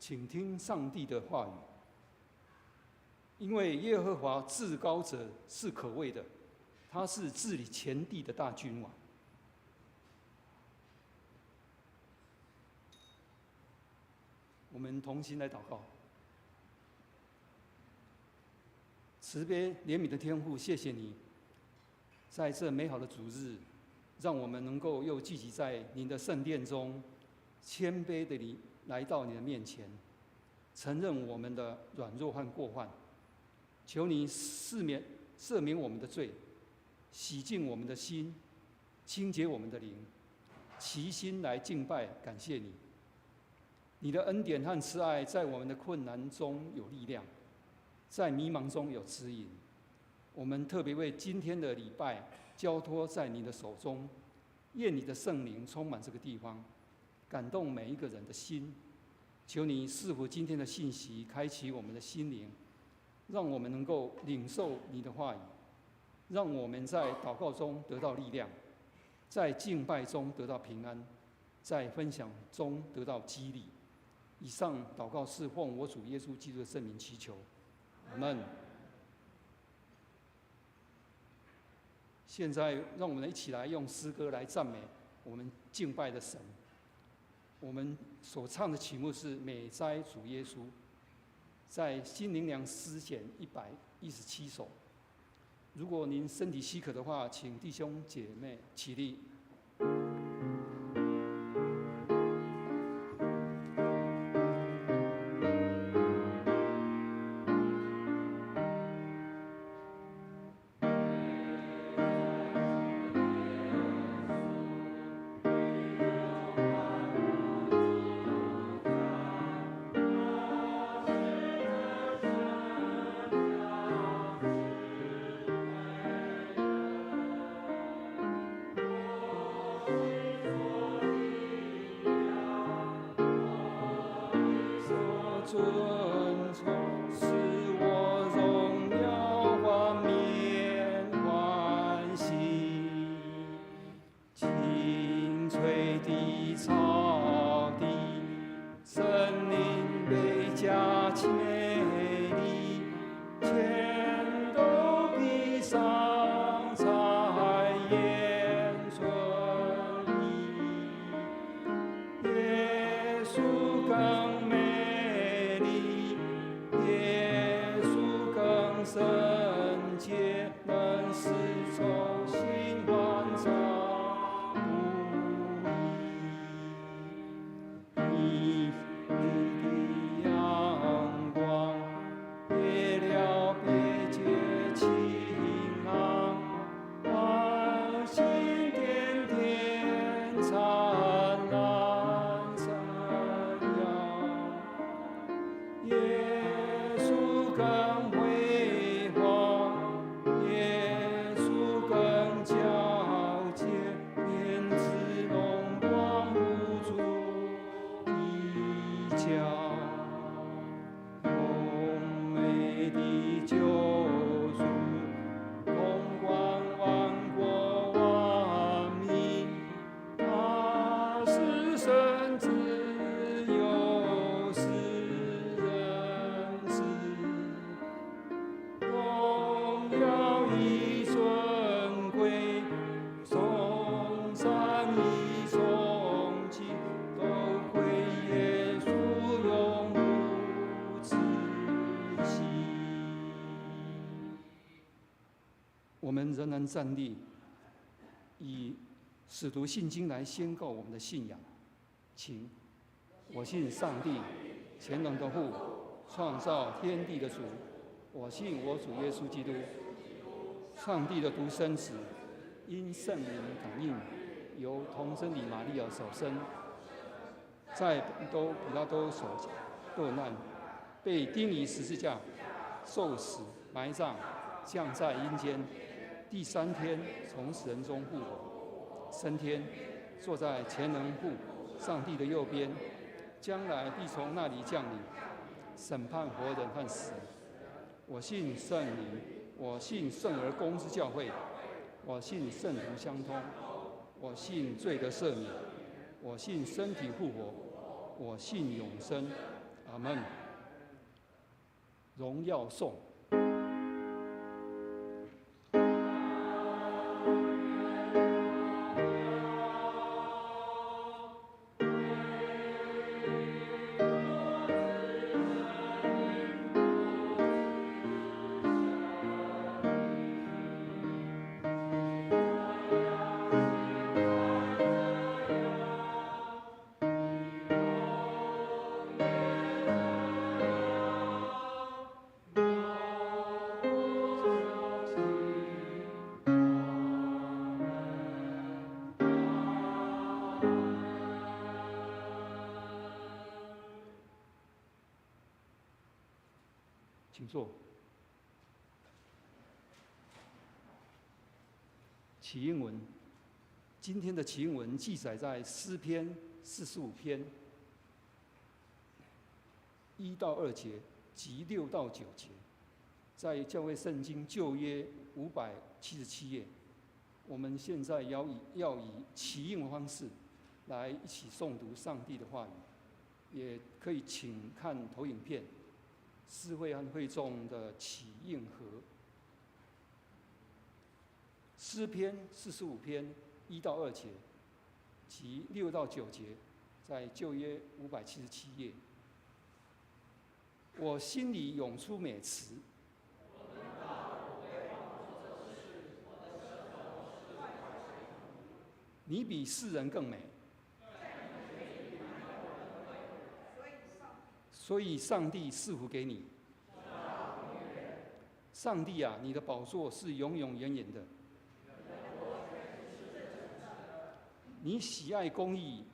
请听上帝的话语。因为耶和华至高者是可畏的，他是治理全地的大君王。我们同心来祷告。慈悲怜悯的天父，谢谢你，在这美好的主日，让我们能够又聚集在您的圣殿中，谦卑的来到你的面前，承认我们的软弱和过患，求你赦免我们的罪，洗净我们的心，清洁我们的灵，齐心来敬拜感谢你。你的恩典和慈爱在我们的困难中有力量，在迷茫中有指引。我们特别为今天的礼拜交托在你的手中，愿你的圣灵充满这个地方，感动每一个人的心。求你赐福今天的信息，开启我们的心灵，让我们能够领受你的话语，让我们在祷告中得到力量，在敬拜中得到平安，在分享中得到激励。以上祷告是奉我主耶稣基督的圣名祈求，阿们。现在让我们一起来用诗歌来赞美我们敬拜的神。我们所唱的曲目是《美哉主耶稣》，在新灵粮诗选117首。如果您身体许可的话，请弟兄姐妹起立。我们仍然站立，以使徒信经来宣告我们的信仰。请，我信上帝，全能的父，创造天地的主。我信我主耶稣基督，上帝的独生子，因圣灵感应，由童真理玛利亚所生，在比拉多所受难，被钉于十字架，受死，埋葬，降在阴间。第3天从死人中复活，升天，坐在全能父上帝的右边，将来必从那里降临，审判活人和死人。我信圣灵，我信圣而公之教会，我信圣徒相通，我信罪得赦免，我信身体复活，我信永生。阿们。荣耀颂。请坐。起应文，今天的起应文记载在诗篇45篇1到2节及6到9节，在教会圣经旧约577页。我们现在要以起应的方式来一起诵读上帝的话语，也可以请看投影片。诗会和会众的起应和诗篇45篇1到2节及6到9节，在旧约577页。我心里涌出美词，你比世人更美，所以上帝赐福给你。上帝啊，你的宝座是永永远远的。你喜爱公义，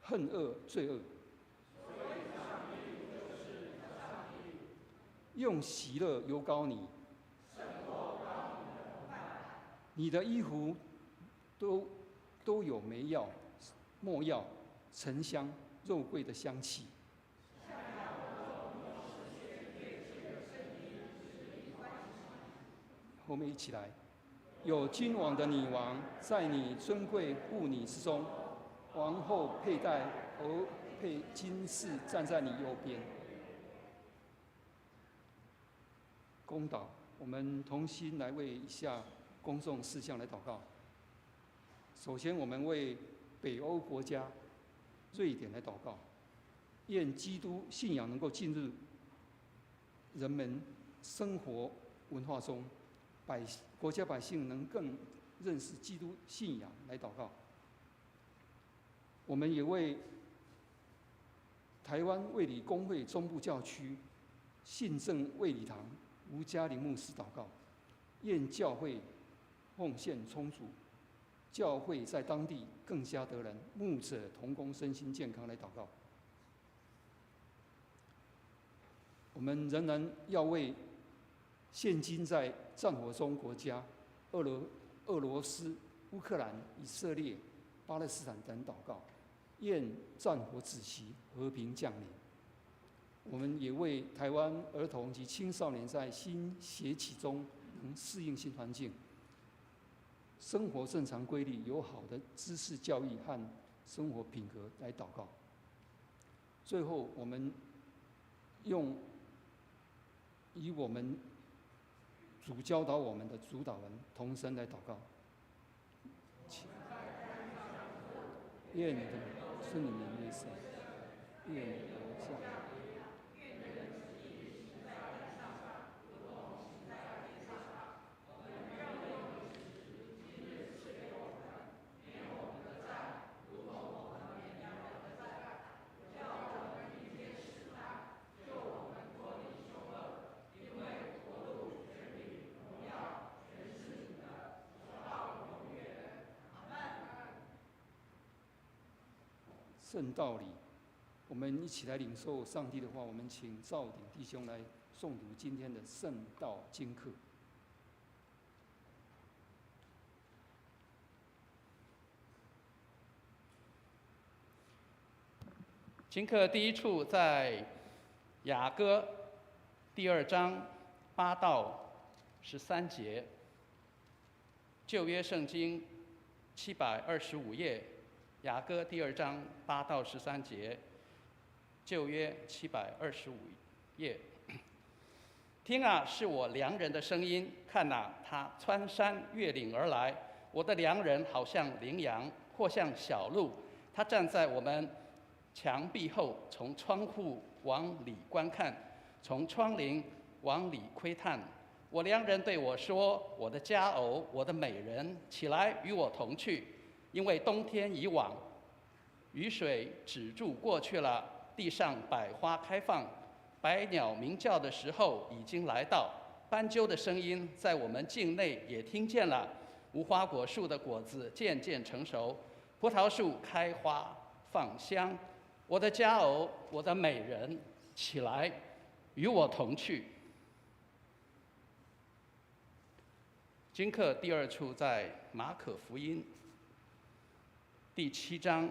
恨恶罪恶。用喜乐油膏你，你的衣服都有梅药、没药、沉香、肉桂的香气。后面一起来，有君王的女王在你尊贵妇女之中，王后佩戴而配金饰站在你右边。公祷，我们同心来为以下公众事项来祷告。首先，我们为北欧国家瑞典来祷告，愿基督信仰能够进入人们生活文化中，国家百姓能更认识基督信仰来祷告。我们也为台湾卫理公会中部教区信正卫理堂吴嘉玲牧师祷告，愿教会奉献充足，教会在当地更加得人，牧者同工身心健康来祷告。我们仍然要为现今在战火中国家俄罗斯、乌克兰、以色列、巴勒斯坦等祷告，愿战火止息，和平降临。我们也为台湾儿童及青少年在新学期中能适应新环境，生活正常规律，有好的知识教育和生活品格来祷告。最后，我们以我们主教导我们的主导文同声来祷告。愿你的圣灵内圣，愿你的降临。圣道理，我们一起来领受上帝的话。我们请赵鼎弟兄来诵读今天的圣道经课。经课第一处在雅歌第2章8到13节，旧约圣经725页。雅歌第2章8到13节，旧约725页。听啊，是我良人的声音；看啊，他穿山越岭而来。我的良人好像羚羊，或像小鹿。他站在我们墙壁后，从窗户往里观看，从窗棂往里窥探。我良人对我说：“我的佳偶，我的美人，起来与我同去，因为冬天已往，雨水止住过去了，地上百花开放，百鸟鸣叫的时候已经来到。斑鸠的声音在我们境内也听见了。无花果树的果子渐渐成熟，葡萄树开花放香。我的佳偶，我的美人，起来与我同去。”经课第二处在马可福音第7章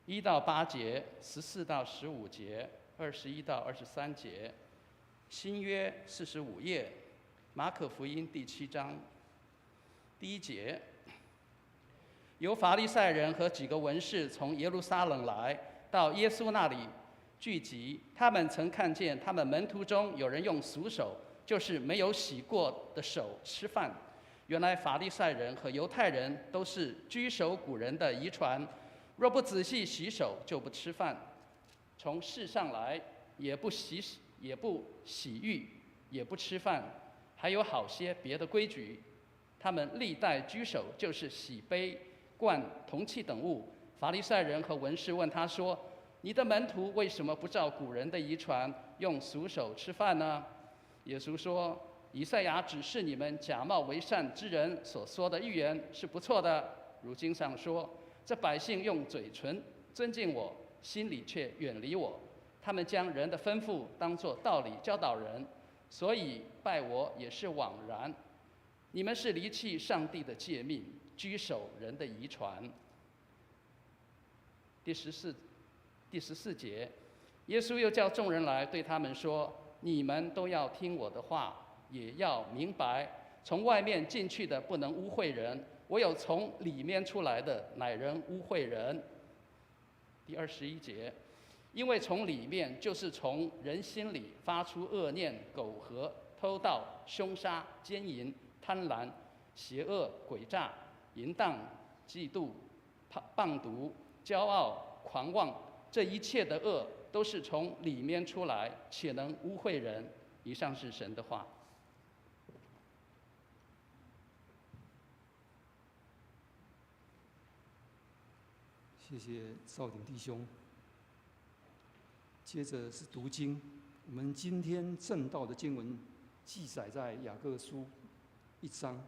1到8节、14到15节、21到23节。新约45页，马可福音第7章第1节。有法利赛人和几个文士从耶路撒冷来到耶稣那里聚集，他们曾看见他们门徒中有人用俗手，就是没有洗过的手吃饭。原来法利赛人和犹太人都是居守古人的遗传，若不仔细洗手，就不吃饭。从世上来，也不洗浴，也不吃饭，还有好些别的规矩。他们历代居守，就是洗杯、灌铜器等物。法利赛人和文士问他说：“你的门徒为什么不照古人的遗传，用俗手吃饭呢？”耶稣说：“以赛亚指示你们假冒为善之人所说的预言是不错的。如经上说，这百姓用嘴唇尊敬我，心里却远离我。他们将人的吩咐当作道理教导人，所以拜我也是枉然。你们是离弃上帝的诫命，居守人的遗传。”第14节，耶稣又叫众人来，对他们说：“你们都要听我的话，也要明白，从外面进去的不能污秽人，唯有从里面出来的，乃能污秽人。”第21节，因为从里面，就是从人心里发出恶念、苟合、偷盗、凶杀、奸淫、贪婪、邪恶、诡诈、淫荡、嫉妒、棒毒、骄傲、狂妄，这一切的恶都是从里面出来，且能污秽人。以上是神的话。谢谢少鼎弟兄。接着是读经，我们今天正道的经文记载在雅各书1章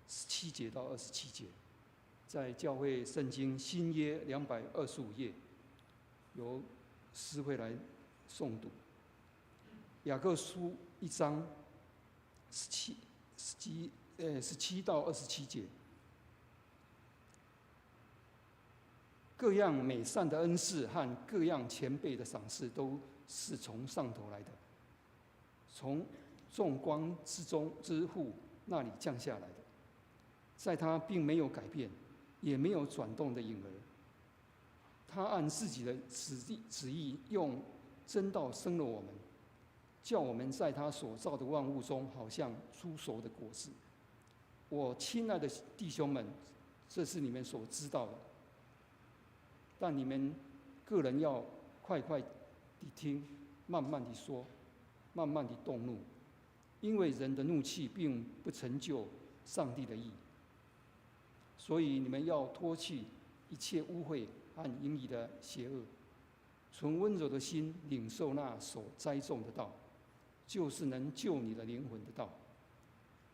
17节到27节，在教会圣经新约225页，由诗会来诵读。雅各书1章17到27节。各样美善的恩赐和各样前辈的赏赐，都是从上头来的，从众光之父那里降下来的。在他并没有改变，也没有转动的影儿。他按自己的旨意，用真道生了我们，叫我们在他所造的万物中，好像初熟的果子。我亲爱的弟兄们，这是你们所知道的。但你们个人要快快地听，慢慢地说，慢慢地动怒，因为人的怒气并不成就上帝的义。所以你们要脱去一切污秽和淫逸的邪恶，存温柔的心领受那所栽种的道，就是能救你的灵魂的道。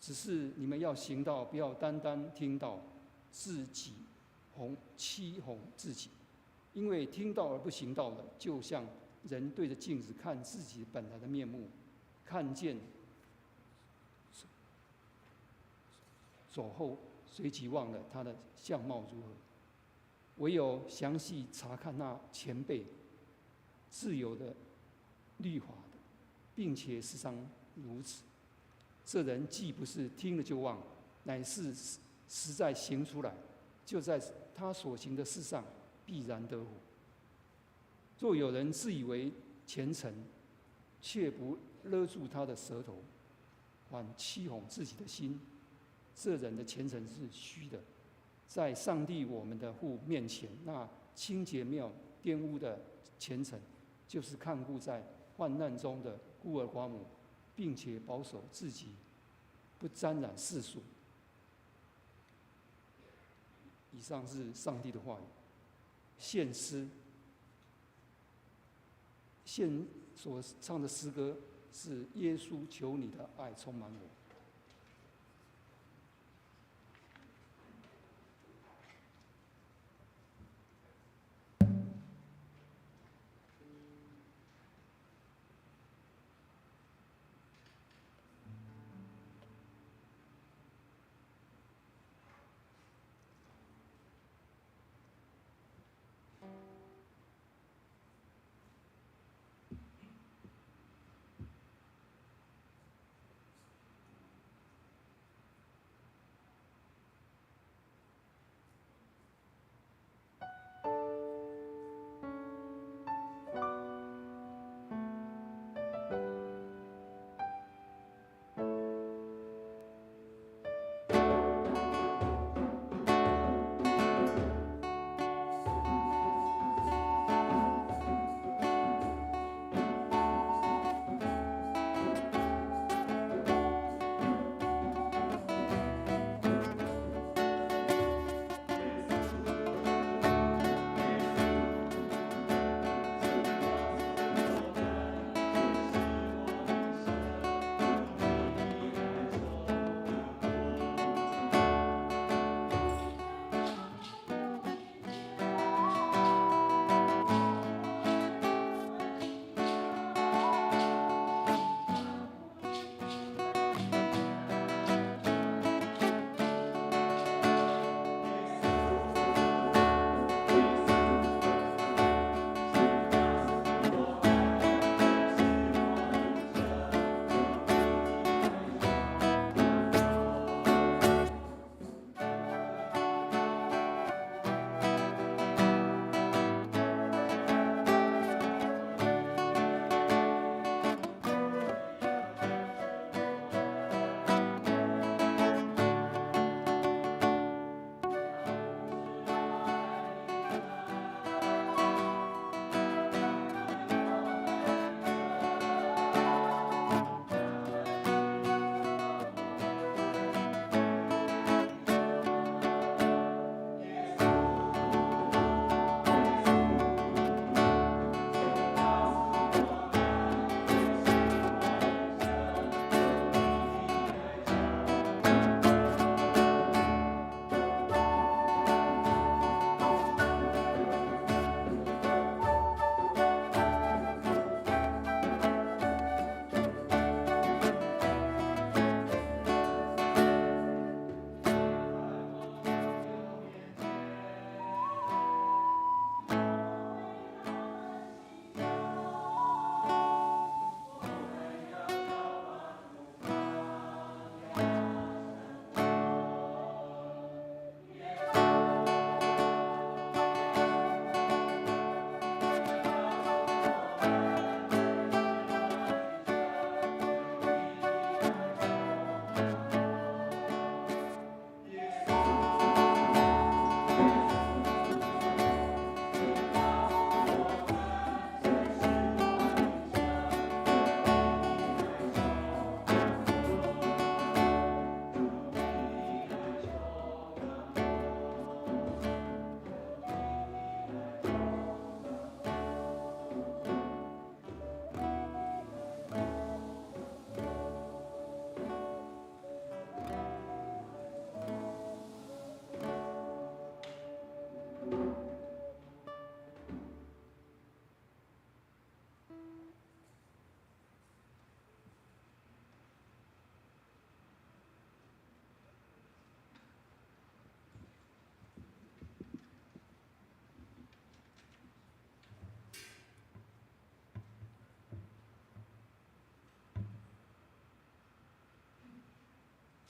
只是你们要行道，不要单单听到，自己欺哄自己。因为听到而不行道的，就像人对着镜子看自己本来的面目，看见走后，随即忘了他的相貌如何。唯有详细查看那前辈自有的律法的，并且时常如此，这人既不是听了就忘，乃是实在行出来，就在他所行的事上必然得福。若有人自以为虔诚，却不勒住他的舌头，反欺哄自己的心，这人的虔诚是虚的，在上帝我们的父面前，那清洁没有玷污的虔诚，就是看顾在患难中的孤儿寡母，并且保守自己不沾染世俗。以上是上帝的话语。献诗，献所唱的诗歌是耶稣，求你的爱充满我。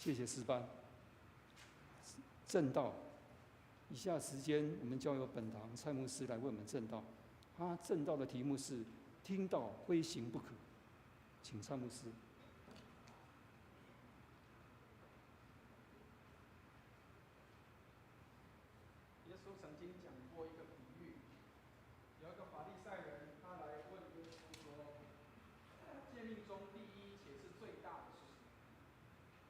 谢谢诗班。正道以下时间，我们交由本堂蔡牧师来为我们证道。他证道的题目是“听到非行不可”，请蔡牧师。耶稣曾经讲过一个比喻，有一个法利赛人，他来问耶稣说：“诫命中第一且是最大的是什么？”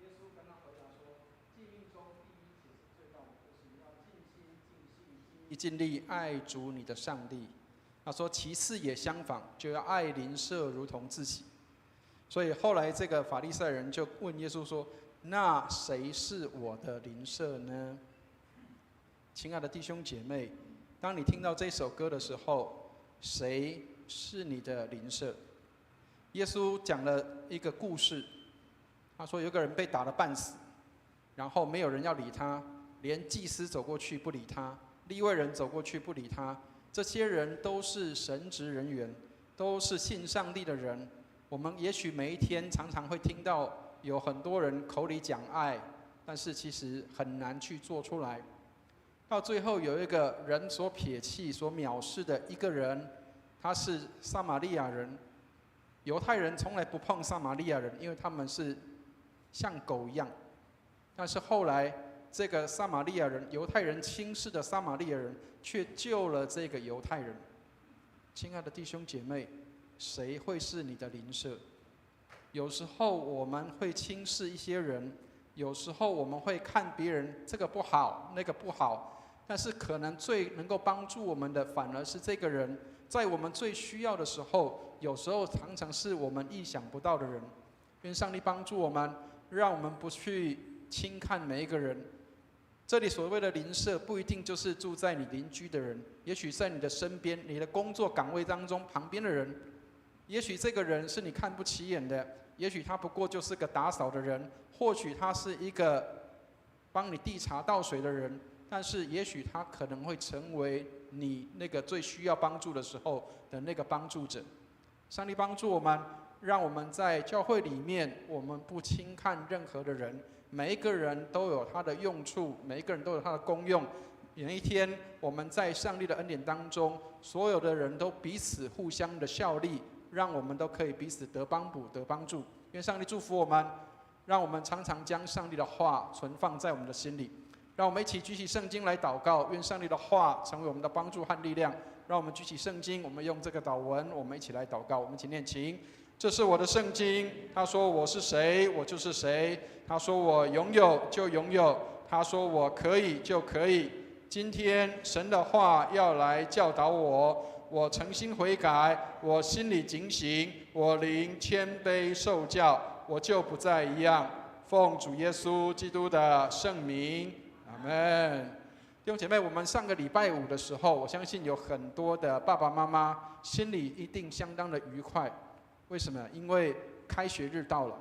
耶稣跟他回答说：“诫命中第一且是最大的，就是你要尽心、尽性、尽力爱主你的上帝。”他说：“其次也相仿，就要爱邻舍如同自己。”所以后来这个法利赛人就问耶稣说：“那谁是我的邻舍呢？”亲爱的弟兄姐妹，当你听到这首歌的时候，谁是你的邻舍？耶稣讲了一个故事，他说有个人被打得半死，然后没有人要理他，连祭司走过去不理他，利未人走过去不理他，这些人都是神职人员，都是信上帝的人。我们也许每一天常常会听到有很多人口里讲爱，但是其实很难去做出来。到最后有一个人所撇弃、所藐视的一个人，他是撒玛利亚人。犹太人从来不碰撒玛利亚人，因为他们是像狗一样。但是后来这个撒玛利亚人，犹太人轻视的撒玛利亚人，却救了这个犹太人。亲爱的弟兄姐妹，谁会是你的邻舍？有时候我们会轻视一些人，有时候我们会看别人这个不好，那个不好。但是可能最能够帮助我们的，反而是这个人，在我们最需要的时候，有时候常常是我们意想不到的人。愿上帝帮助我们，让我们不去轻看每一个人。这里所谓的邻舍，不一定就是住在你邻居的人，也许在你的身边、你的工作岗位当中旁边的人，也许这个人是你看不起眼的，也许他不过就是个打扫的人，或许他是一个帮你递茶倒水的人。但是，也许他可能会成为你那个最需要帮助的时候的那个帮助者。上帝帮助我们，让我们在教会里面，我们不轻看任何的人，每一个人都有他的用处，每一个人都有他的功用。有一天，我们在上帝的恩典当中，所有的人都彼此互相的效力，让我们都可以彼此得帮补、得帮助。愿上帝祝福我们，让我们常常将上帝的话存放在我们的心里。让我们一起举起圣经来祷告，愿上帝的话成为我们的帮助和力量。让我们举起圣经，我们用这个祷文，我们一起来祷告。我们一起念经。这是我的圣经，他说我是谁，我就是谁；他说我拥有就拥有；他说我可以就可以。今天神的话要来教导我，我诚心悔改，我心里警醒，我灵谦卑受教，我就不再一样。奉主耶稣基督的圣名。阿们。弟兄姐妹，我们上个礼拜五的时候，我相信有很多的爸爸妈妈心里一定相当的愉快。为什么？因为开学日到了，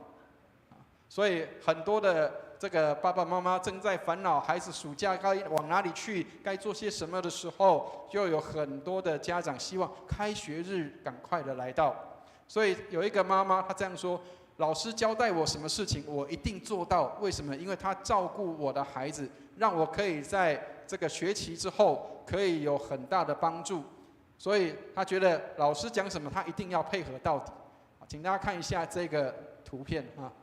所以很多的这个爸爸妈妈正在烦恼孩子暑假该往哪里去，该做些什么的时候，就有很多的家长希望开学日赶快的来到。所以有一个妈妈她这样说：老师交代我什么事情，我一定做到。为什么？因为他照顾我的孩子，让我可以在这个学期之后可以有很大的帮助。所以他觉得老师讲什么，他一定要配合到底。请大家看一下这个图片啊。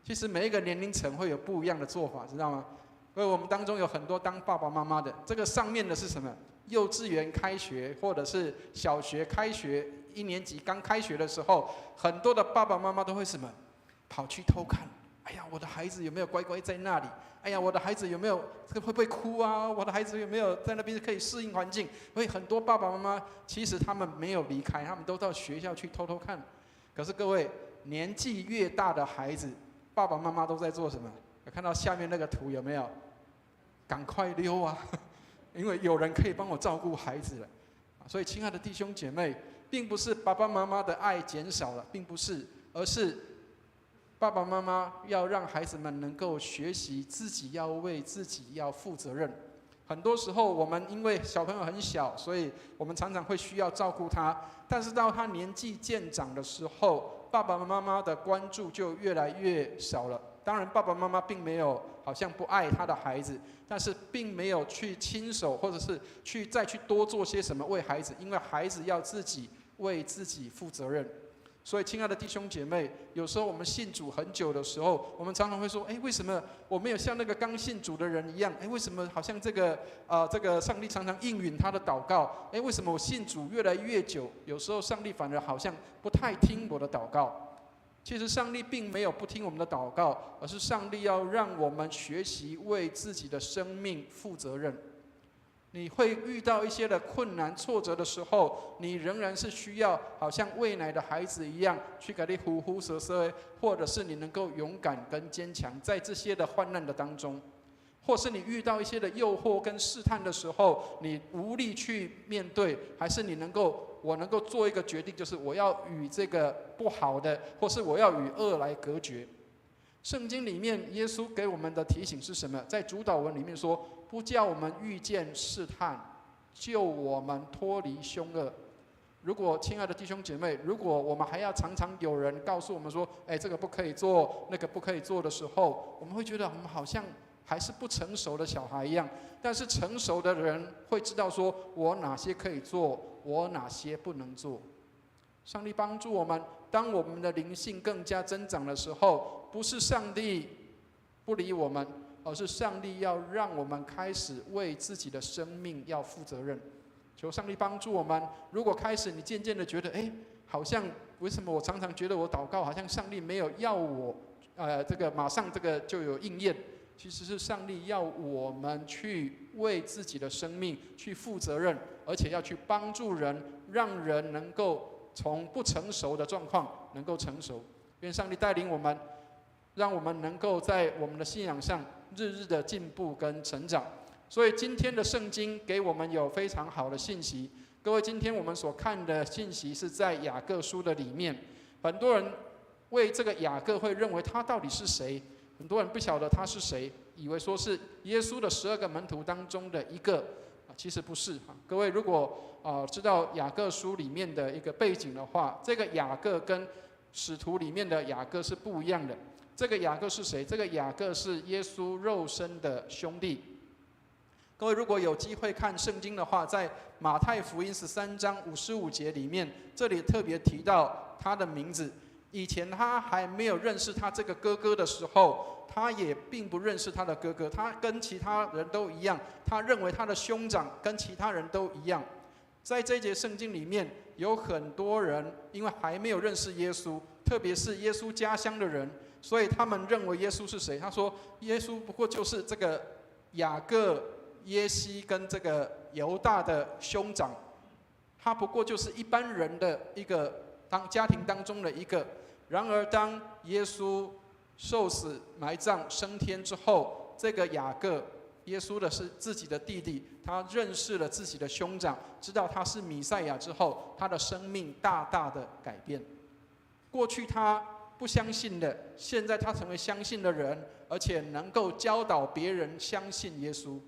其实每一个年龄层会有不一样的做法，知道吗？所以我们当中有很多当爸爸妈妈的，这个上面的是什么？幼稚园开学，或者是小学开学。1年级刚开学的时候，很多的爸爸妈妈都会什么？跑去偷看。哎呀，我的孩子有没有乖乖在那里？哎呀，我的孩子有没有会不会哭啊？我的孩子有没有在那边可以适应环境？所以很多爸爸妈妈其实他们没有离开，他们都到学校去偷偷看。可是各位，年纪越大的孩子，爸爸妈妈都在做什么？有看到下面那个图有没有？赶快溜啊！因为有人可以帮我照顾孩子了。所以，亲爱的弟兄姐妹，并不是爸爸妈妈的爱减少了，并不是，而是爸爸妈妈要让孩子们能够学习自己要为自己要负责任。很多时候，我们因为小朋友很小，所以我们常常会需要照顾他。但是到他年纪渐长的时候，爸爸妈妈的关注就越来越少了。当然爸爸妈妈并没有好像不爱他的孩子，但是并没有去亲手或者是再去多做些什么为孩子，因为孩子要自己为自己负责任。所以，亲爱的弟兄姐妹，有时候我们信主很久的时候，我们常常会说：“为什么我没有像那个刚信主的人一样？为什么好像这个上帝常常应允他的祷告？为什么我信主越来越久，有时候上帝反而好像不太听我的祷告？”其实，上帝并没有不听我们的祷告，而是上帝要让我们学习为自己的生命负责任。你会遇到一些的困难挫折的时候，你仍然是需要好像喂奶的孩子一样去给你呼呼蛇蛇，或者是你能够勇敢跟坚强，在这些的患难的当中，或是你遇到一些的诱惑跟试探的时候，你无力去面对，还是我能够做一个决定，就是我要与这个不好的，或是我要与恶来隔绝。圣经里面耶稣给我们的提醒是什么？在主祷文里面说，不叫我们遇见试探，救我们脱离凶恶。如果亲爱的弟兄姐妹，如果我们还要常常有人告诉我们说，这个不可以做，那个不可以做的时候，我们会觉得我们好像还是不成熟的小孩一样。但是成熟的人会知道说，我哪些可以做，我哪些不能做。上帝帮助我们，当我们的灵性更加增长的时候，不是上帝不理我们，而是上帝要让我们开始为自己的生命要负责任。求上帝帮助我们。如果开始你渐渐的觉得，好像为什么我常常觉得我祷告好像上帝没有要我，这个马上这个就有应验。其实是上帝要我们去为自己的生命去负责任，而且要去帮助人，让人能够从不成熟的状况能够成熟。愿上帝带领我们，让我们能够在我们的信仰上日日的进步跟成长。所以今天的圣经给我们有非常好的信息。各位，今天我们所看的信息是在雅各书的里面。很多人为这个雅各会认为他到底是谁？很多人不晓得他是谁，以为说是耶稣的12个门徒当中的一个，其实不是。各位如果知道雅各书里面的一个背景的话，这个雅各跟使徒里面的雅各是不一样的。这个雅各是谁？这个雅各是耶稣肉身的兄弟。各位如果有机会看圣经的话，在马太福音13章55节里面，这里特别提到他的名字。以前他还没有认识他这个哥哥的时候，他也并不认识他的哥哥，他跟其他人都一样，他认为他的兄长跟其他人都一样。在这一节圣经里面，有很多人因为还没有认识耶稣，特别是耶稣家乡的人，所以他们认为耶稣是谁？他说耶稣不过就是这个雅各、耶西跟这个犹大的兄长，他不过就是一般人的一个家庭当中的一个。然而当耶稣受死埋葬升天之后，这个雅各，耶稣的是自己的弟弟，他认识了自己的兄长，知道他是弥赛亚之后，他的生命大大的改变。过去他不相信的，现在他成为相信的人，而且能够教导别人相信耶稣。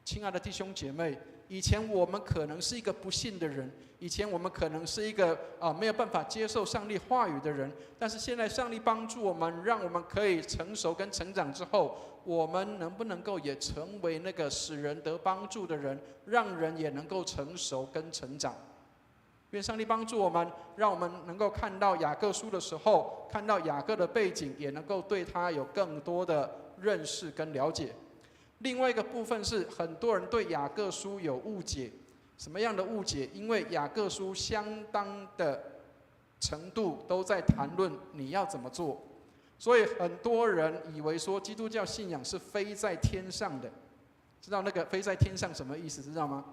亲爱的弟兄姐妹，以前我们可能是一个不信的人，以前我们可能是一个没有办法接受上帝话语的人，但是现在上帝帮助我们，让我们可以成熟跟成长之后，我们能不能够也成为那个使人得帮助的人，让人也能够成熟跟成长？愿上帝帮助我们，让我们能够看到雅各书的时候，看到雅各的背景，也能够对他有更多的认识跟了解。另外一个部分是，很多人对雅各书有误解。什么样的误解？因为雅各书相当的程度都在谈论你要怎么做，所以很多人以为说基督教信仰是飞在天上的。知道那个飞在天上什么意思？知道吗？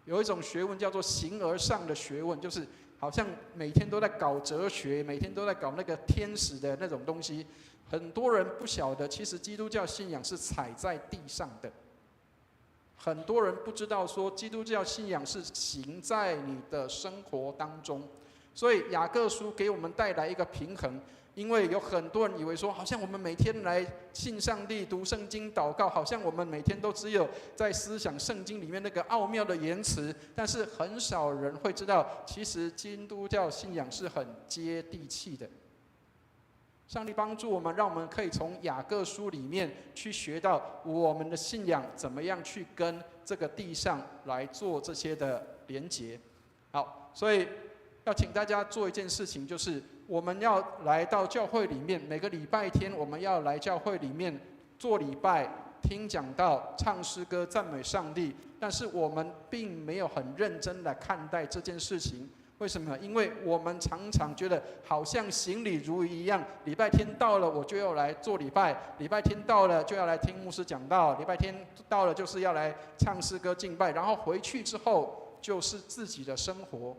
有一种学问叫做形而上的学问，就是好像每天都在搞哲学，每天都在搞那个天使的那种东西。很多人不晓得，其实基督教信仰是踩在地上的。很多人不知道说，基督教信仰是行在你的生活当中。所以雅各书给我们带来一个平衡，因为有很多人以为说，好像我们每天来信上帝、读圣经、祷告，好像我们每天都只有在思想圣经里面那个奥妙的言辞，但是很少人会知道，其实基督教信仰是很接地气的。上帝帮助我们，让我们可以从雅各书里面去学到我们的信仰怎么样去跟这个地上来做这些的连结。好，所以要请大家做一件事情，就是我们要来到教会里面，每个礼拜天我们要来教会里面做礼拜、听讲道、唱诗歌、赞美上帝。但是我们并没有很认真的看待这件事情。为什么？因为我们常常觉得好像行礼如仪一样，礼拜天到了我就要来做礼拜，礼拜天到了就要来听牧师讲道，礼拜天到了就是要来唱诗歌敬拜，然后回去之后就是自己的生活。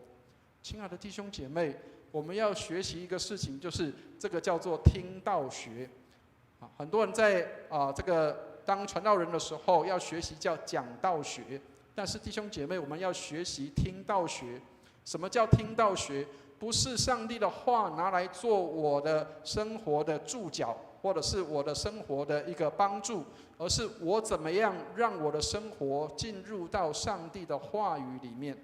亲爱的弟兄姐妹，我们要学习一个事情，就是这个叫做听道学。很多人在这个当传道人的时候要学习叫讲道学，但是弟兄姐妹，我们要学习听道学。什么叫听道学？不是上帝的话拿来做我的生活的注脚，或者是我的生活的一个帮助，而是我怎么样让我的生活进入到上帝的话语里面。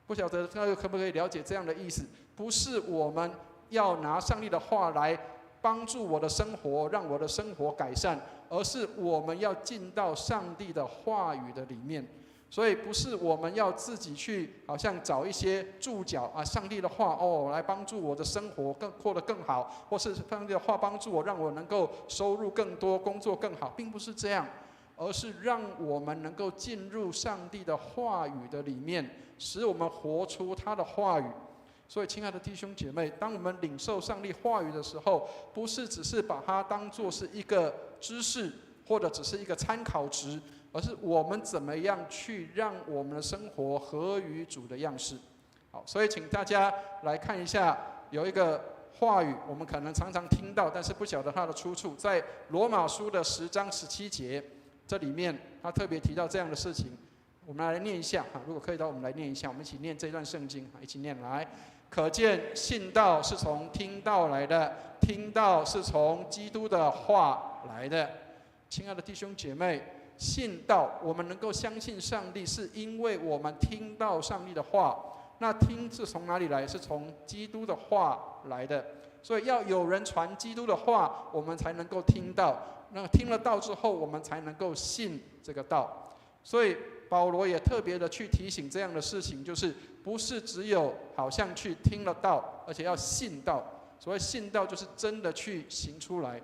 不晓得大家可不可以了解这样的意思？不是我们要拿上帝的话来帮助我的生活，让我的生活改善，而是我们要进到上帝的话语的里面。所以不是我们要自己去好像找一些注脚上帝的话来帮助我的生活过得更好，或是上帝的话帮助我，让我能够收入更多，工作更好，并不是这样，而是让我们能够进入上帝的话语的里面，使我们活出他的话语。所以亲爱的弟兄姐妹，当我们领受上帝话语的时候，不是只是把它当作是一个知识，或者只是一个参考值，而是我们怎么样去让我们的生活合于主的样式。好，所以请大家来看一下，有一个话语，我们可能常常听到，但是不晓得它的出处，在罗马书的10章17节，这里面他特别提到这样的事情。我们来念一下，如果可以的话，我们来念一下，我们一起念这段圣经，一起念来。可见信道是从听道来的，听道是从基督的话来的。亲爱的弟兄姐妹，信道，我们能够相信上帝，是因为我们听到上帝的话。那听是从哪里来？是从基督的话来的。所以要有人传基督的话，我们才能够听到。那听了道之后，我们才能够信这个道。所以保罗也特别的去提醒这样的事情，就是不是只有好像去听了道，而且要信道。所谓信道，就是真的去行出来。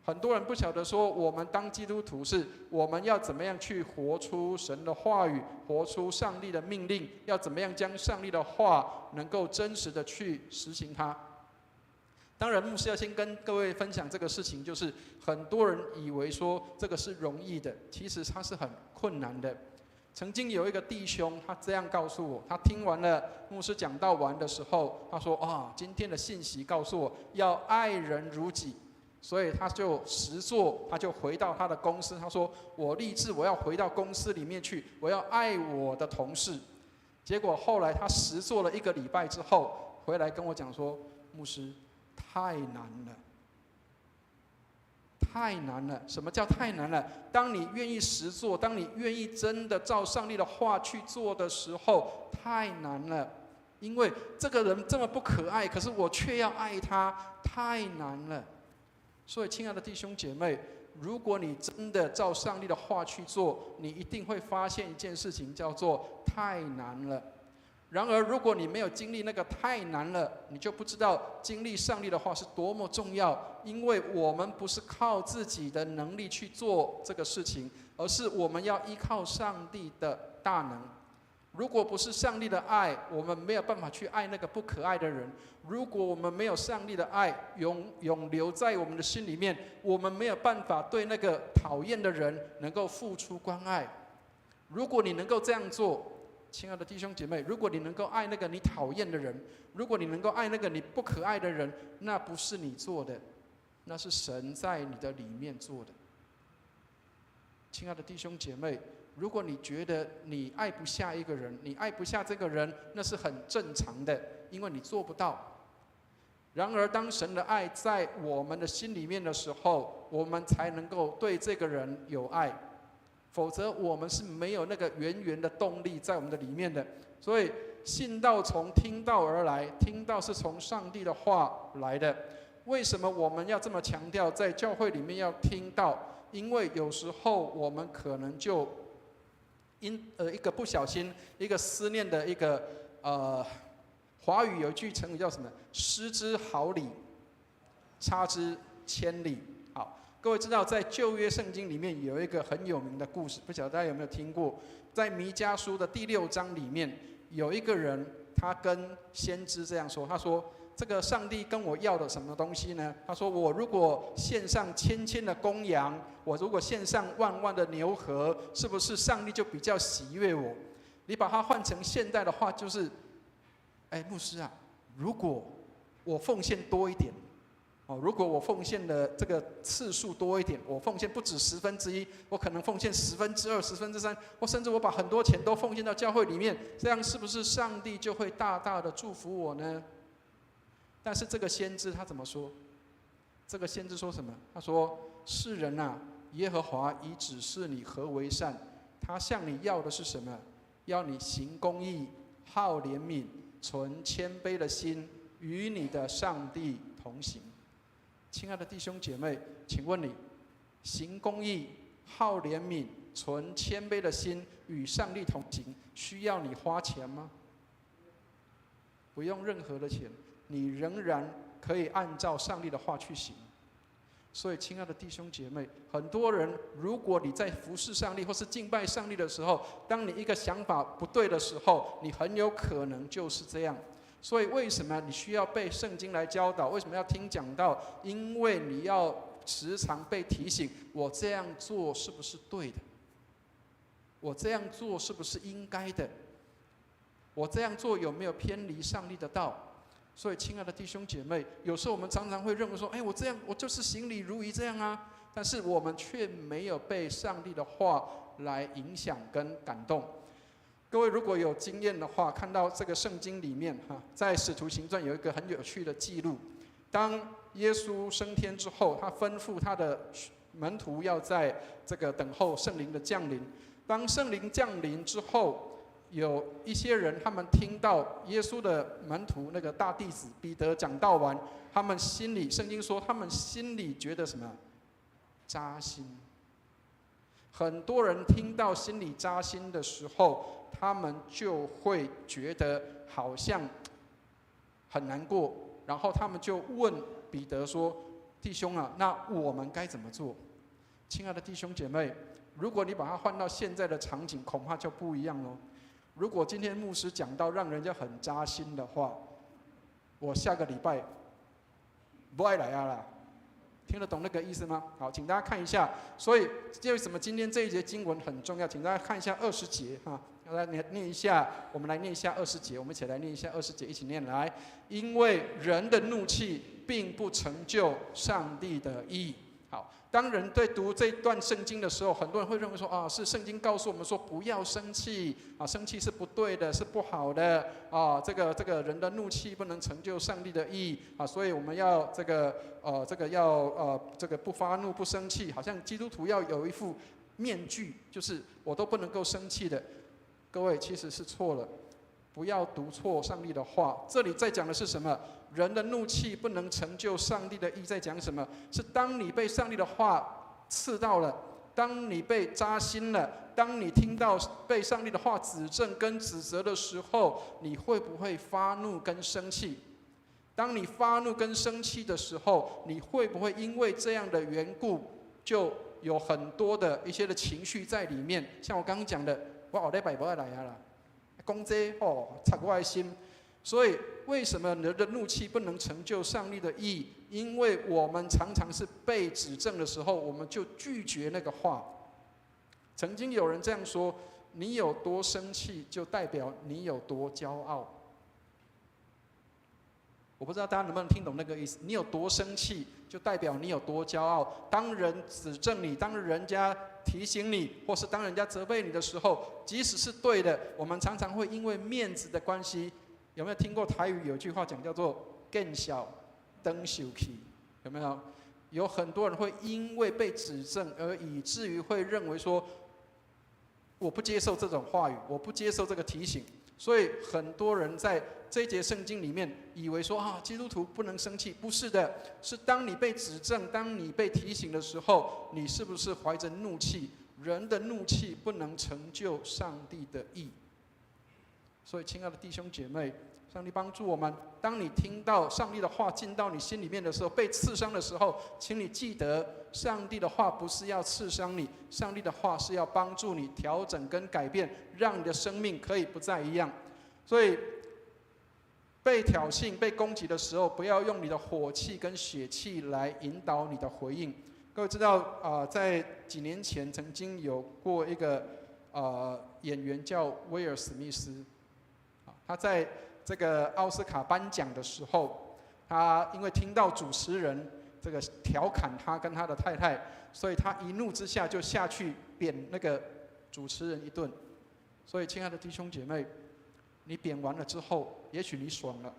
很多人不晓得说，我们当基督徒是我们要怎么样去活出神的话语，活出上帝的命令，要怎么样将上帝的话能够真实的去实行它。当然牧师要先跟各位分享这个事情，就是很多人以为说这个是容易的，其实它是很困难的。曾经有一个弟兄，他这样告诉我，他听完了牧师讲道完的时候，他说今天的信息告诉我要爱人如己，所以他就实做，他就回到他的公司，他说我立志我要回到公司里面去，我要爱我的同事。结果后来他实做了1个礼拜之后，回来跟我讲说，牧师，太难了，太难了。什么叫太难了？当你愿意实做，当你愿意真的照上帝的话去做的时候，太难了。因为这个人这么不可爱，可是我却要爱他，太难了。所以亲爱的弟兄姐妹，如果你真的照上帝的话去做，你一定会发现一件事情，叫做太难了。然而如果你没有经历那个太难了，你就不知道经历上帝的话是多么重要。因为我们不是靠自己的能力去做这个事情，而是我们要依靠上帝的大能。如果不是上帝的爱，我们没有办法去爱那个不可爱的人。如果我们没有上帝的爱永留在我们的心里面，我们没有办法对那个讨厌的人能够付出关爱。如果你能够这样做，亲爱的弟兄姐妹，如果你能够爱那个你讨厌的人，如果你能够爱那个你不可爱的人，那不是你做的，那是神在你的里面做的。亲爱的弟兄姐妹，如果你觉得你爱不下一个人，你爱不下这个人，那是很正常的，因为你做不到。然而当神的爱在我们的心里面的时候，我们才能够对这个人有爱，否则我们是没有那个源的动力在我们的里面的。所以信道从听道而来，听道是从上帝的话来的。为什么我们要这么强调在教会里面要听到？因为有时候我们可能就一个不小心，一个思念的一个华语有一句成语叫什么？失之毫厘，差之千里。好，各位知道在旧约圣经里面有一个很有名的故事，不晓得大家有没有听过？在弥迦书的第6章里面，有一个人他跟先知这样说，他说：“这个上帝跟我要的什么东西呢？”他说：“我如果献上千千的公羊，我如果献上万万的牛和，是不是上帝就比较喜悦我？”你把它换成现代的话，就是：牧师啊，如果我奉献多一点，如果我奉献的这个次数多一点，我奉献不止1/10，我可能奉献2/10、3/10，或甚至我把很多钱都奉献到教会里面，这样是不是上帝就会大大的祝福我呢？但是这个先知他怎么说？这个先知说什么？他说：“世人啊，耶和华已指示你何为善，他向你要的是什么？要你行公义，好怜悯，存谦卑的心，与你的上帝同行。”亲爱的弟兄姐妹，请问你行公义、好怜悯、存谦卑的心，与上帝同行，需要你花钱吗？不用任何的钱，你仍然可以按照上帝的话去行。所以，亲爱的弟兄姐妹，很多人，如果你在服侍上帝或是敬拜上帝的时候，当你一个想法不对的时候，你很有可能就是这样。所以，为什么你需要被圣经来教导？为什么要听讲道？因为你要时常被提醒：我这样做是不是对的？我这样做是不是应该的？我这样做有没有偏离上帝的道？所以，亲爱的弟兄姐妹，有时候我们常常会认为说：我这样，我就是行礼如仪这样啊。但是我们却没有被上帝的话来影响跟感动。各位如果有经验的话，看到这个圣经里面在使徒行传有一个很有趣的记录。当耶稣升天之后，他吩咐他的门徒要在这个等候圣灵的降临。当圣灵降临之后，有一些人他们听到耶稣的门徒那个大弟子彼得讲道完，他们心里，圣经说他们心里觉得什么？扎心。很多人听到心里扎心的时候，他们就会觉得好像很难过，然后他们就问彼得说：“弟兄啊，那我们该怎么做？”亲爱的弟兄姐妹，如果你把它换到现在的场景，恐怕就不一样了。如果今天牧师讲到让人家很扎心的话，我下个礼拜不爱来啊啦。听得懂那个意思吗？好，请大家看一下。所以为什么今天这一节经文很重要？请大家看一下20节来念一下，我们来念一下20节，我们一起来念一下20节，一起念来。因为人的怒气并不成就上帝的义。好，当人对读这段圣经的时候，很多人会认为说是圣经告诉我们说不要生气生气是不对的，是不好的这个人的怒气不能成就上帝的义所以我们要这个不发怒不生气，好像基督徒要有一副面具，就是我都不能够生气的。各位其实是错了，不要读错上帝的话。这里在讲的是什么？人的怒气不能成就上帝的义，在讲什么？是当你被上帝的话刺到了，当你被扎心了，当你听到被上帝的话指正跟指责的时候，你会不会发怒跟生气？当你发怒跟生气的时候，你会不会因为这样的缘故，就有很多的一些的情绪在里面？像我刚刚讲的，我后礼拜不要来啦，讲这插我的心。所以，为什么人的怒气不能成就上帝的义？因为我们常常是被指正的时候，我们就拒绝那个话。曾经有人这样说：你有多生气，就代表你有多骄傲。我不知道大家能不能听懂那个意思。你有多生气，就代表你有多骄傲。当人指正你，当人家提醒你，或是当人家责备你的时候，即使是对的，我们常常会因为面子的关系。有没有听过台语有句话讲叫做“更小灯受气”？有没有？有很多人会因为被指正，而以至于会认为说，我不接受这种话语，我不接受这个提醒，所以很多人在这一节圣经里面以为说啊，基督徒不能生气，不是的，是当你被指正、当你被提醒的时候，你是不是怀着怒气？人的怒气不能成就上帝的义。所以，亲爱的弟兄姐妹，上帝帮助我们。当你听到上帝的话进到你心里面的时候，被刺伤的时候，请你记得，上帝的话不是要刺伤你，上帝的话是要帮助你调整跟改变，让你的生命可以不再一样。所以，被挑衅、被攻击的时候，不要用你的火气跟血气来引导你的回应。各位知道，在几年前曾经有过一个演员叫威尔史密斯，他在这个奥斯卡颁奖的时候，他因为听到主持人这个调侃他跟他的太太，所以他一怒之下就下去扁那个主持人一顿。所以，亲爱的弟兄姐妹，你扁完了之后，也许你爽了，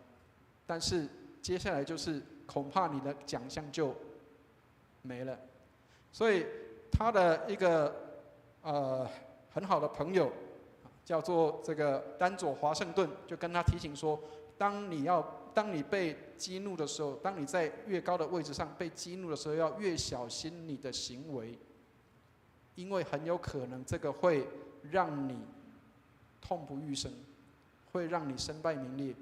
但是接下来就是恐怕你的奖项就没了。所以他的一个很好的朋友叫做这个丹佐华盛顿，就跟他提醒说，当你被激怒的时候，当你在越高的位置上被激怒的时候，要越小心你的行为，因为很有可能这个会让你痛不欲生，会让你身败名裂。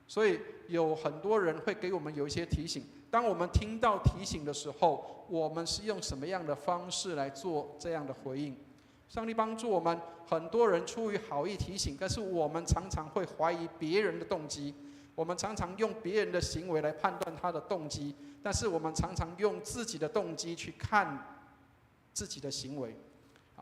所以有很多人会给我们有一些提醒，当我们听到提醒的时候，我们是用什么样的方式来做这样的回应？上帝帮助我们，很多人出于好意提醒，但是我们常常会怀疑别人的动机，我们常常用别人的行为来判断他的动机，但是我们常常用自己的动机去看自己的行为。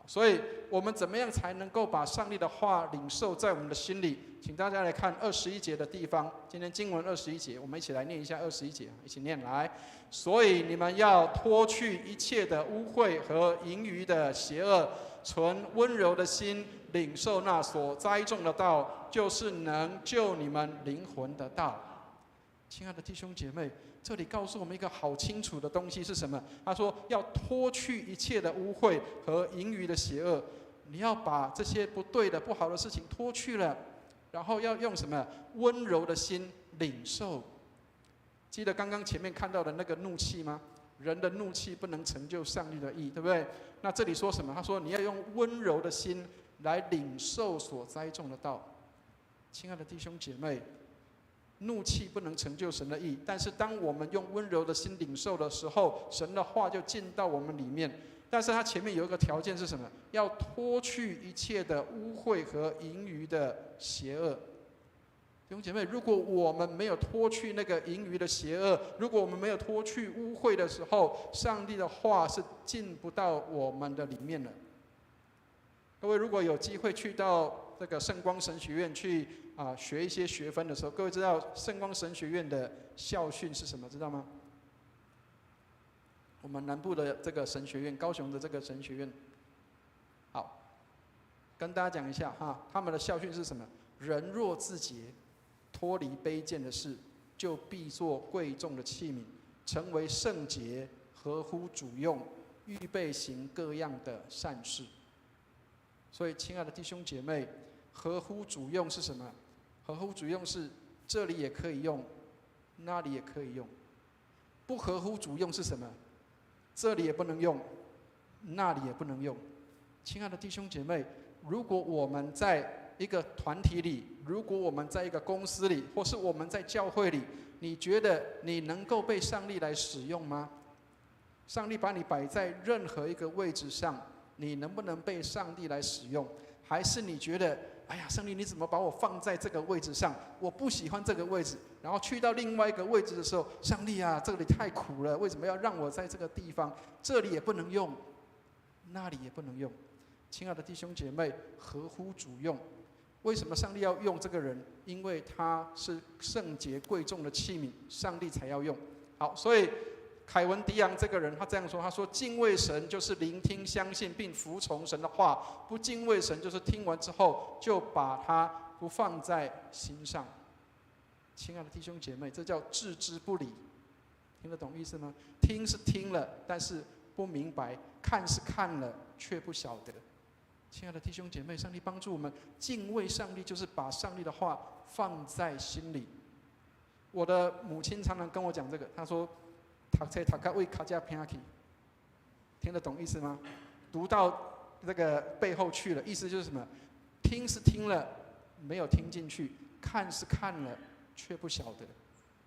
所以我们怎么样才能够把上帝的话领受在我们的心里？请大家来看21节的地方，今天经文21节，我们一起来念一下21节，一起念来。所以你们要脱去一切的污秽和盈余的邪恶，存温柔的心，领受那所栽种的道，就是能救你们灵魂的道。亲爱的弟兄姐妹，这里告诉我们一个好清楚的东西是什么？他说要脱去一切的污秽和盈余的邪恶，你要把这些不对的、不好的事情脱去了，然后要用什么温柔的心领受。记得刚刚前面看到的那个怒气吗？人的怒气不能成就上帝的义，对不对？那这里说什么？他说你要用温柔的心来领受所栽种的道。亲爱的弟兄姐妹，怒气不能成就神的义，但是当我们用温柔的心领受的时候，神的话就进到我们里面。但是它前面有一个条件是什么？要脱去一切的污秽和盈余的邪恶。弟兄姐妹，如果我们没有脱去那个盈余的邪恶，如果我们没有脱去污秽的时候，上帝的话是进不到我们的里面的。各位如果有机会去到这个圣光神学院去学一些学分的时候，各位知道圣光神学院的校训是什么？知道吗？我们南部的这个神学院，高雄的这个神学院，好，跟大家讲一下哈，他们的校训是什么？人若自洁，脱离卑贱的事，就必作贵重的器皿，成为圣洁，合乎主用，预备行各样的善事。所以，亲爱的弟兄姐妹，合乎主用是什么？合乎主用是这里也可以用，那里也可以用。不合乎主用是什么？这里也不能用，那里也不能用。亲爱的弟兄姐妹，如果我们在一个团体里，如果我们在一个公司里，或是我们在教会里，你觉得你能够被上帝来使用吗？上帝把你摆在任何一个位置上，你能不能被上帝来使用？还是你觉得，哎呀，上帝你怎么把我放在这个位置上？我不喜欢这个位置，然后去到另外一个位置的时候，上帝啊，这里太苦了，为什么要让我在这个地方？这里也不能用，那里也不能用。亲爱的弟兄姐妹，合乎主用。为什么上帝要用这个人？因为他是圣洁贵重的器皿，上帝才要用。好，所以凯文·迪昂这个人，他这样说：他说，敬畏神就是聆听、相信并服从神的话；不敬畏神，就是听完之后就把它不放在心上。亲爱的弟兄姐妹，这叫置之不理。听得懂意思吗？听是听了，但是不明白；看是看了，却不晓得。亲爱的弟兄姐妹，上帝帮助我们敬畏上帝，就是把上帝的话放在心里。我的母亲常常跟我讲这个，她说：“读册读到为卡加偏去。”听得懂意思吗？读到这个背后去了，意思就是什么？听是听了，没有听进去；看是看了，却不晓得。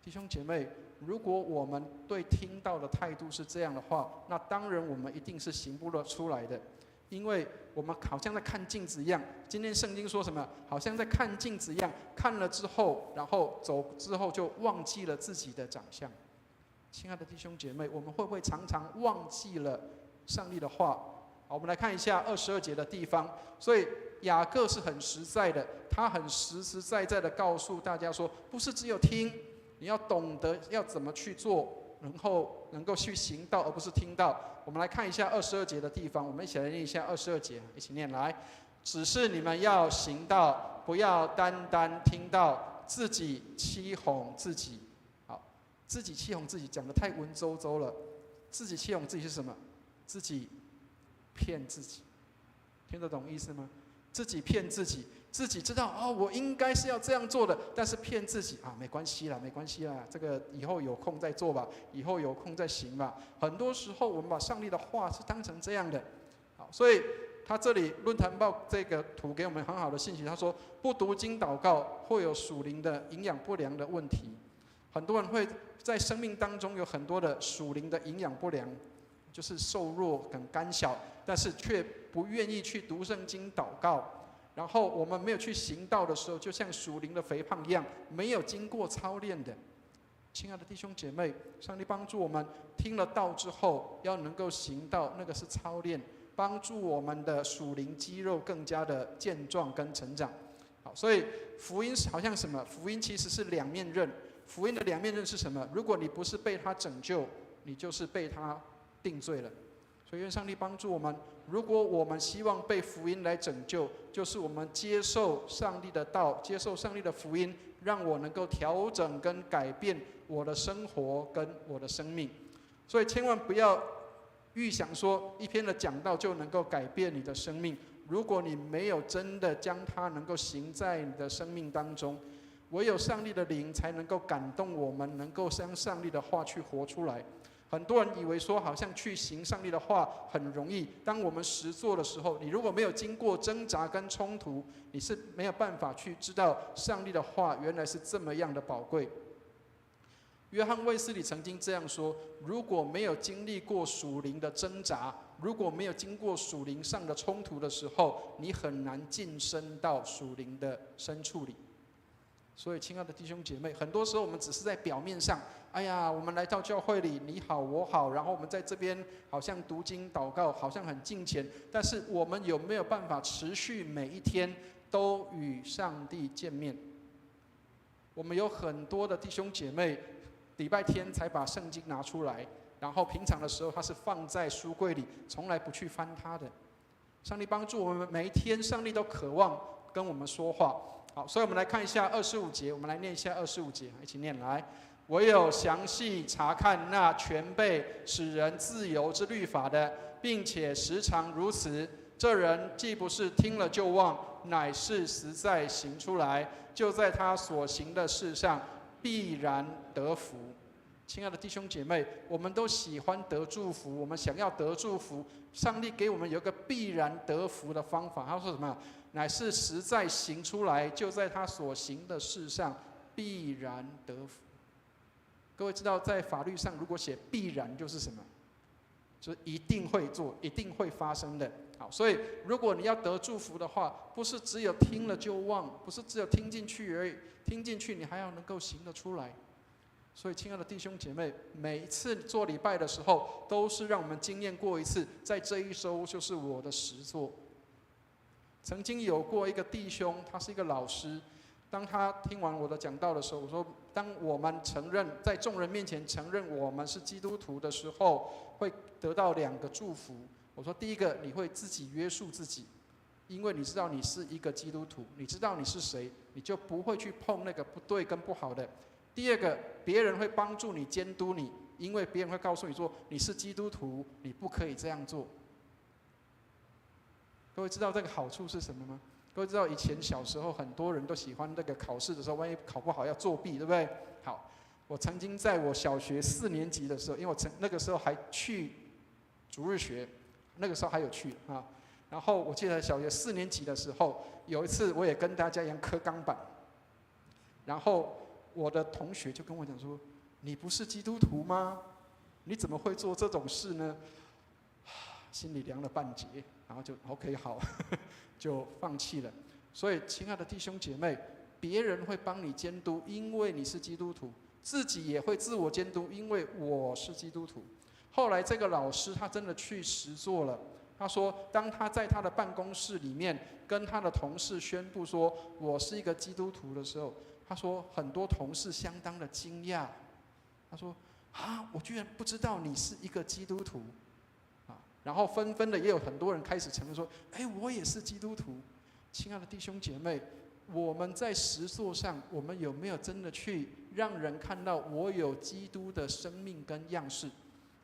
弟兄姐妹，如果我们对听到的态度是这样的话，那当然我们一定是行不出来的。因为我们好像在看镜子一样，今天圣经说什么？好像在看镜子一样，看了之后，然后走之后就忘记了自己的长相。亲爱的弟兄姐妹，我们会不会常常忘记了上帝的话？好，我们来看一下22节的地方。所以雅各是很实在的，他很实实在在的告诉大家说，不是只有听，你要懂得要怎么去做，然后能够去行道，而不是听到。我们来看一下22节的地方，我们一起来念一下22节，一起念来。只是你们要行道，不要单单听到，自己欺哄自己。好，自己欺哄自己讲得太文绉绉了。自己欺哄自己是什么？自己骗自己，听得懂意思吗？自己骗自己，自己知道哦，我应该是要这样做的，但是骗自己啊，没关系啦，没关系啦，这个以后有空再做吧，以后有空再行吧。很多时候我们把上帝的话是当成这样的，好，所以他这里论坛报这个图给我们很好的信息，他说不读经祷告会有属灵的营养不良的问题，很多人会在生命当中有很多的属灵的营养不良，就是瘦弱很肝小，但是却不愿意去读圣经祷告，然后我们没有去行道的时候，就像属灵的肥胖一样，没有经过操练的。亲爱的弟兄姐妹，上帝帮助我们听了道之后，要能够行道，那个是操练，帮助我们的属灵肌肉更加的健壮跟成长。好，所以福音好像什么？福音其实是两面刃。福音的两面刃是什么？如果你不是被他拯救，你就是被他定罪了。所以愿上帝帮助我们，如果我们希望被福音来拯救，就是我们接受上帝的道，接受上帝的福音，让我能够调整跟改变我的生活跟我的生命。所以千万不要预想说一篇的讲道就能够改变你的生命，如果你没有真的将它能够行在你的生命当中，唯有上帝的灵才能够感动我们，能够将上帝的话去活出来。很多人以为说好像去行上帝的话很容易，当我们实做的时候，你如果没有经过挣扎跟冲突，你是没有办法去知道上帝的话原来是这么样的宝贵。约翰卫斯理曾经这样说，如果没有经历过属灵的挣扎，如果没有经过属灵上的冲突的时候，你很难晋升到属灵的深处里。所以亲爱的弟兄姐妹，很多时候我们只是在表面上，哎呀，我们来到教会里，你好我好，然后我们在这边好像读经祷告，好像很敬虔，但是我们有没有办法持续每一天都与上帝见面？我们有很多的弟兄姐妹礼拜天才把圣经拿出来，然后平常的时候他是放在书柜里，从来不去翻它的。上帝帮助我们每一天，上帝都渴望跟我们说话。好，所以我们来看一下25节，我们来念一下25节，一起念来。唯有详细查看那全备使人自由之律法的，并且时常如此，这人既不是听了就忘，乃是实在行出来，就在他所行的事上必然得福。亲爱的弟兄姐妹，我们都喜欢得祝福，我们想要得祝福，上帝给我们有一个必然得福的方法。他说什么？乃是实在行出来，就在他所行的事上必然得福。各位知道，在法律上如果写必然就是什么？就是一定会做，一定会发生的。好，所以如果你要得祝福的话，不是只有听了就忘，不是只有听进去而已，听进去你还要能够行得出来。所以亲爱的弟兄姐妹，每一次做礼拜的时候，都是让我们经验过一次，在这一周就是我的实作。曾经有过一个弟兄，他是一个老师，当他听完我的讲道的时候，我说，当我们承认在众人面前承认我们是基督徒的时候，会得到2个祝福。我说，第一个，你会自己约束自己，因为你知道你是一个基督徒，你知道你是谁，你就不会去碰那个不对跟不好的。第二个，别人会帮助你监督你，因为别人会告诉你说，你是基督徒，你不可以这样做。各位知道这个好处是什么吗？各位知道以前小时候很多人都喜欢那个考试的时候，万一考不好要作弊，对不对？好，我曾经在我小学4年级的时候，因为那个时候还去主日学，那个时候还有去啊。然后我记得小学4年级的时候，有一次我也跟大家一样刻钢板，然后我的同学就跟我讲说：“你不是基督徒吗？你怎么会做这种事呢？”心里凉了半截，然后就 OK 好，就放弃了。所以，亲爱的弟兄姐妹，别人会帮你监督，因为你是基督徒；自己也会自我监督，因为我是基督徒。后来这个老师他真的去实作了。他说，当他在他的办公室里面跟他的同事宣布说我是一个基督徒的时候，他说很多同事相当的惊讶。他说：“啊，我居然不知道你是一个基督徒。”然后纷纷的也有很多人开始承认说：“哎，我也是基督徒。”亲爱的弟兄姐妹，我们在实作上，我们有没有真的去让人看到我有基督的生命跟样式？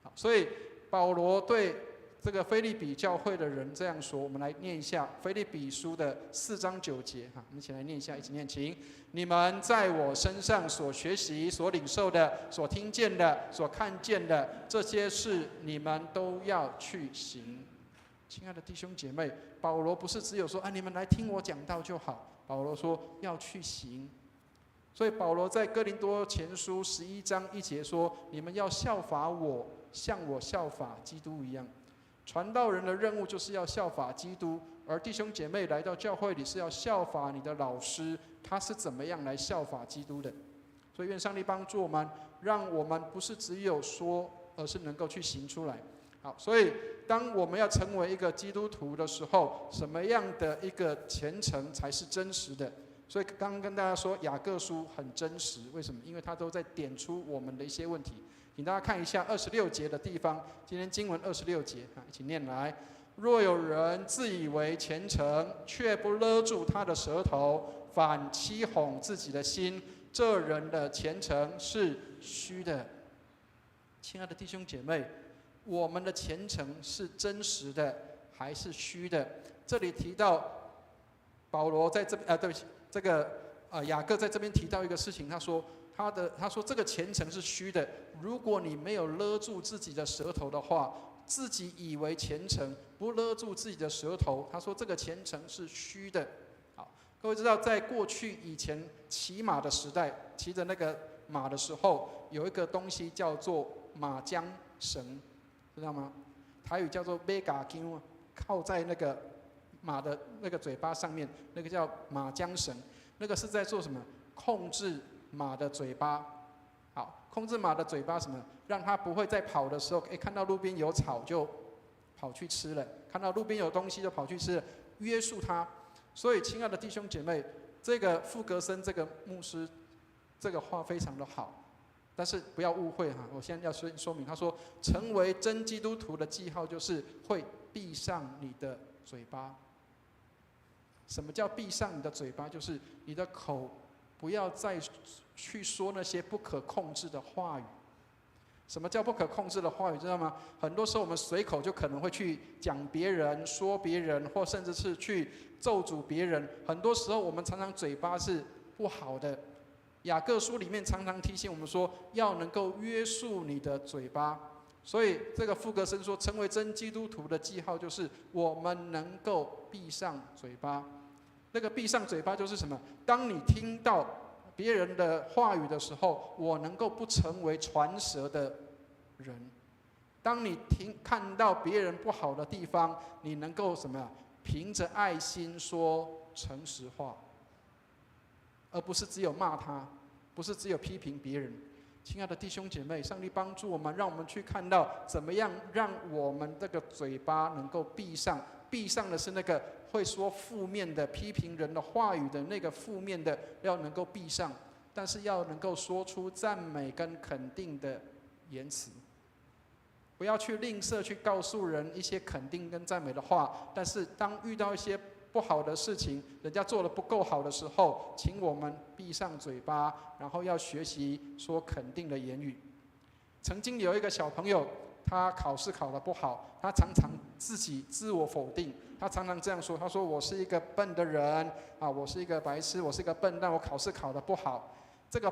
好，所以保罗对这个腓立比教会的人这样说，我们来念一下腓立比书的4章9节哈，我们一起来念一下，一起念，请：你们在我身上所学习、所领受的、所听见的、所看见的，这些事你们都要去行。亲爱的弟兄姐妹，保罗不是只有说啊，你们来听我讲道就好，保罗说要去行。所以保罗在哥林多前书11章1节说：你们要效法我，像我效法基督一样。传道人的任务就是要效法基督，而弟兄姐妹来到教会里是要效法你的老师，他是怎么样来效法基督的。所以愿上帝帮助我们，让我们不是只有说，而是能够去行出来。好，所以当我们要成为一个基督徒的时候，什么样的一个虔诚才是真实的？所以刚刚跟大家说，雅各书很真实，为什么？因为他都在点出我们的一些问题。请大家看一下26节的地方，今天经文26节，一起念来：若有人自以为虔诚，却不勒住他的舌头，反欺哄自己的心，这人的虔诚是虚的。亲爱的弟兄姐妹，我们的虔诚是真实的还是虚的？这里提到保罗在这对不起，这个雅各在这边提到一个事情，他说这个虔诚是虚的。如果你没有勒住自己的舌头的话，自己以为虔诚，不勒住自己的舌头，他说这个虔诚是虚的。好，各位知道，在过去以前骑马的时代，骑着那个马的时候，有一个东西叫做马缰绳，知道吗？台语叫做马甲筋，靠在那个马的那个嘴巴上面，那个叫马缰绳。那个是在做什么？控制马的嘴巴。好，控制马的嘴巴什么？让它不会在跑的时候，看到路边有草就跑去吃了，看到路边有东西就跑去吃了，约束它。所以，亲爱的弟兄姐妹，这个傅格森这个牧师，这个话非常的好，但是不要误会哈，我现在要说明，他说，成为真基督徒的记号就是会闭上你的嘴巴。什么叫闭上你的嘴巴？就是你的口不要再去说那些不可控制的话语。什么叫不可控制的话语？知道吗？很多时候我们随口就可能会去讲别人、说别人，或甚至是去咒诅别人。很多时候我们常常嘴巴是不好的。雅各书里面常常提醒我们说，要能够约束你的嘴巴。所以这个傅格森说，成为真基督徒的记号就是我们能够闭上嘴巴。那个闭上嘴巴就是什么？当你听到别人的话语的时候，我能够不成为传舌的人。当你看到别人不好的地方，你能够什么？凭着爱心说诚实话，而不是只有骂他，不是只有批评别人。亲爱的弟兄姐妹，上帝帮助我们，让我们去看到怎么样让我们这个嘴巴能够闭上。闭上的是那个会说负面的、批评人的话语的那个负面的，要能够闭上，但是要能够说出赞美跟肯定的言辞。不要去吝啬去告诉人一些肯定跟赞美的话，但是当遇到一些不好的事情，人家做得不够好的时候，请我们闭上嘴巴，然后要学习说肯定的言语。曾经有一个小朋友，他考试考得不好，他常常自己自我否定。他常常这样说，他说我是一个笨的人啊，我是一个白痴，我是一个笨蛋，我考试考得不好。这个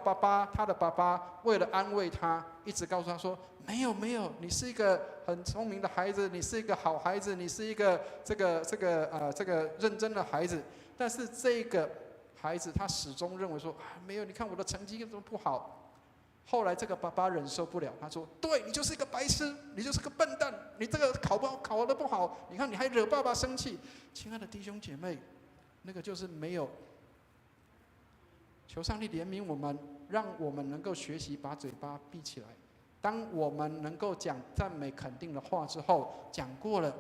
他的爸爸为了安慰他，一直告诉他说：没有，你是一个很聪明的孩子，你是一个好孩子，你是一个这个认真的孩子。但是这个孩子他始终认为说：没有，你看我的成绩怎么不好？后来这个爸爸忍受不了，他说：对，你就是一个白痴，你就是个笨蛋，你这个考得不好，你看你还惹爸爸生气。亲爱的弟兄姐妹，那个就是没有。求上帝怜悯我们，让我们能够学习把嘴巴闭起来。当我们能够讲赞美肯定的话之后，讲过了，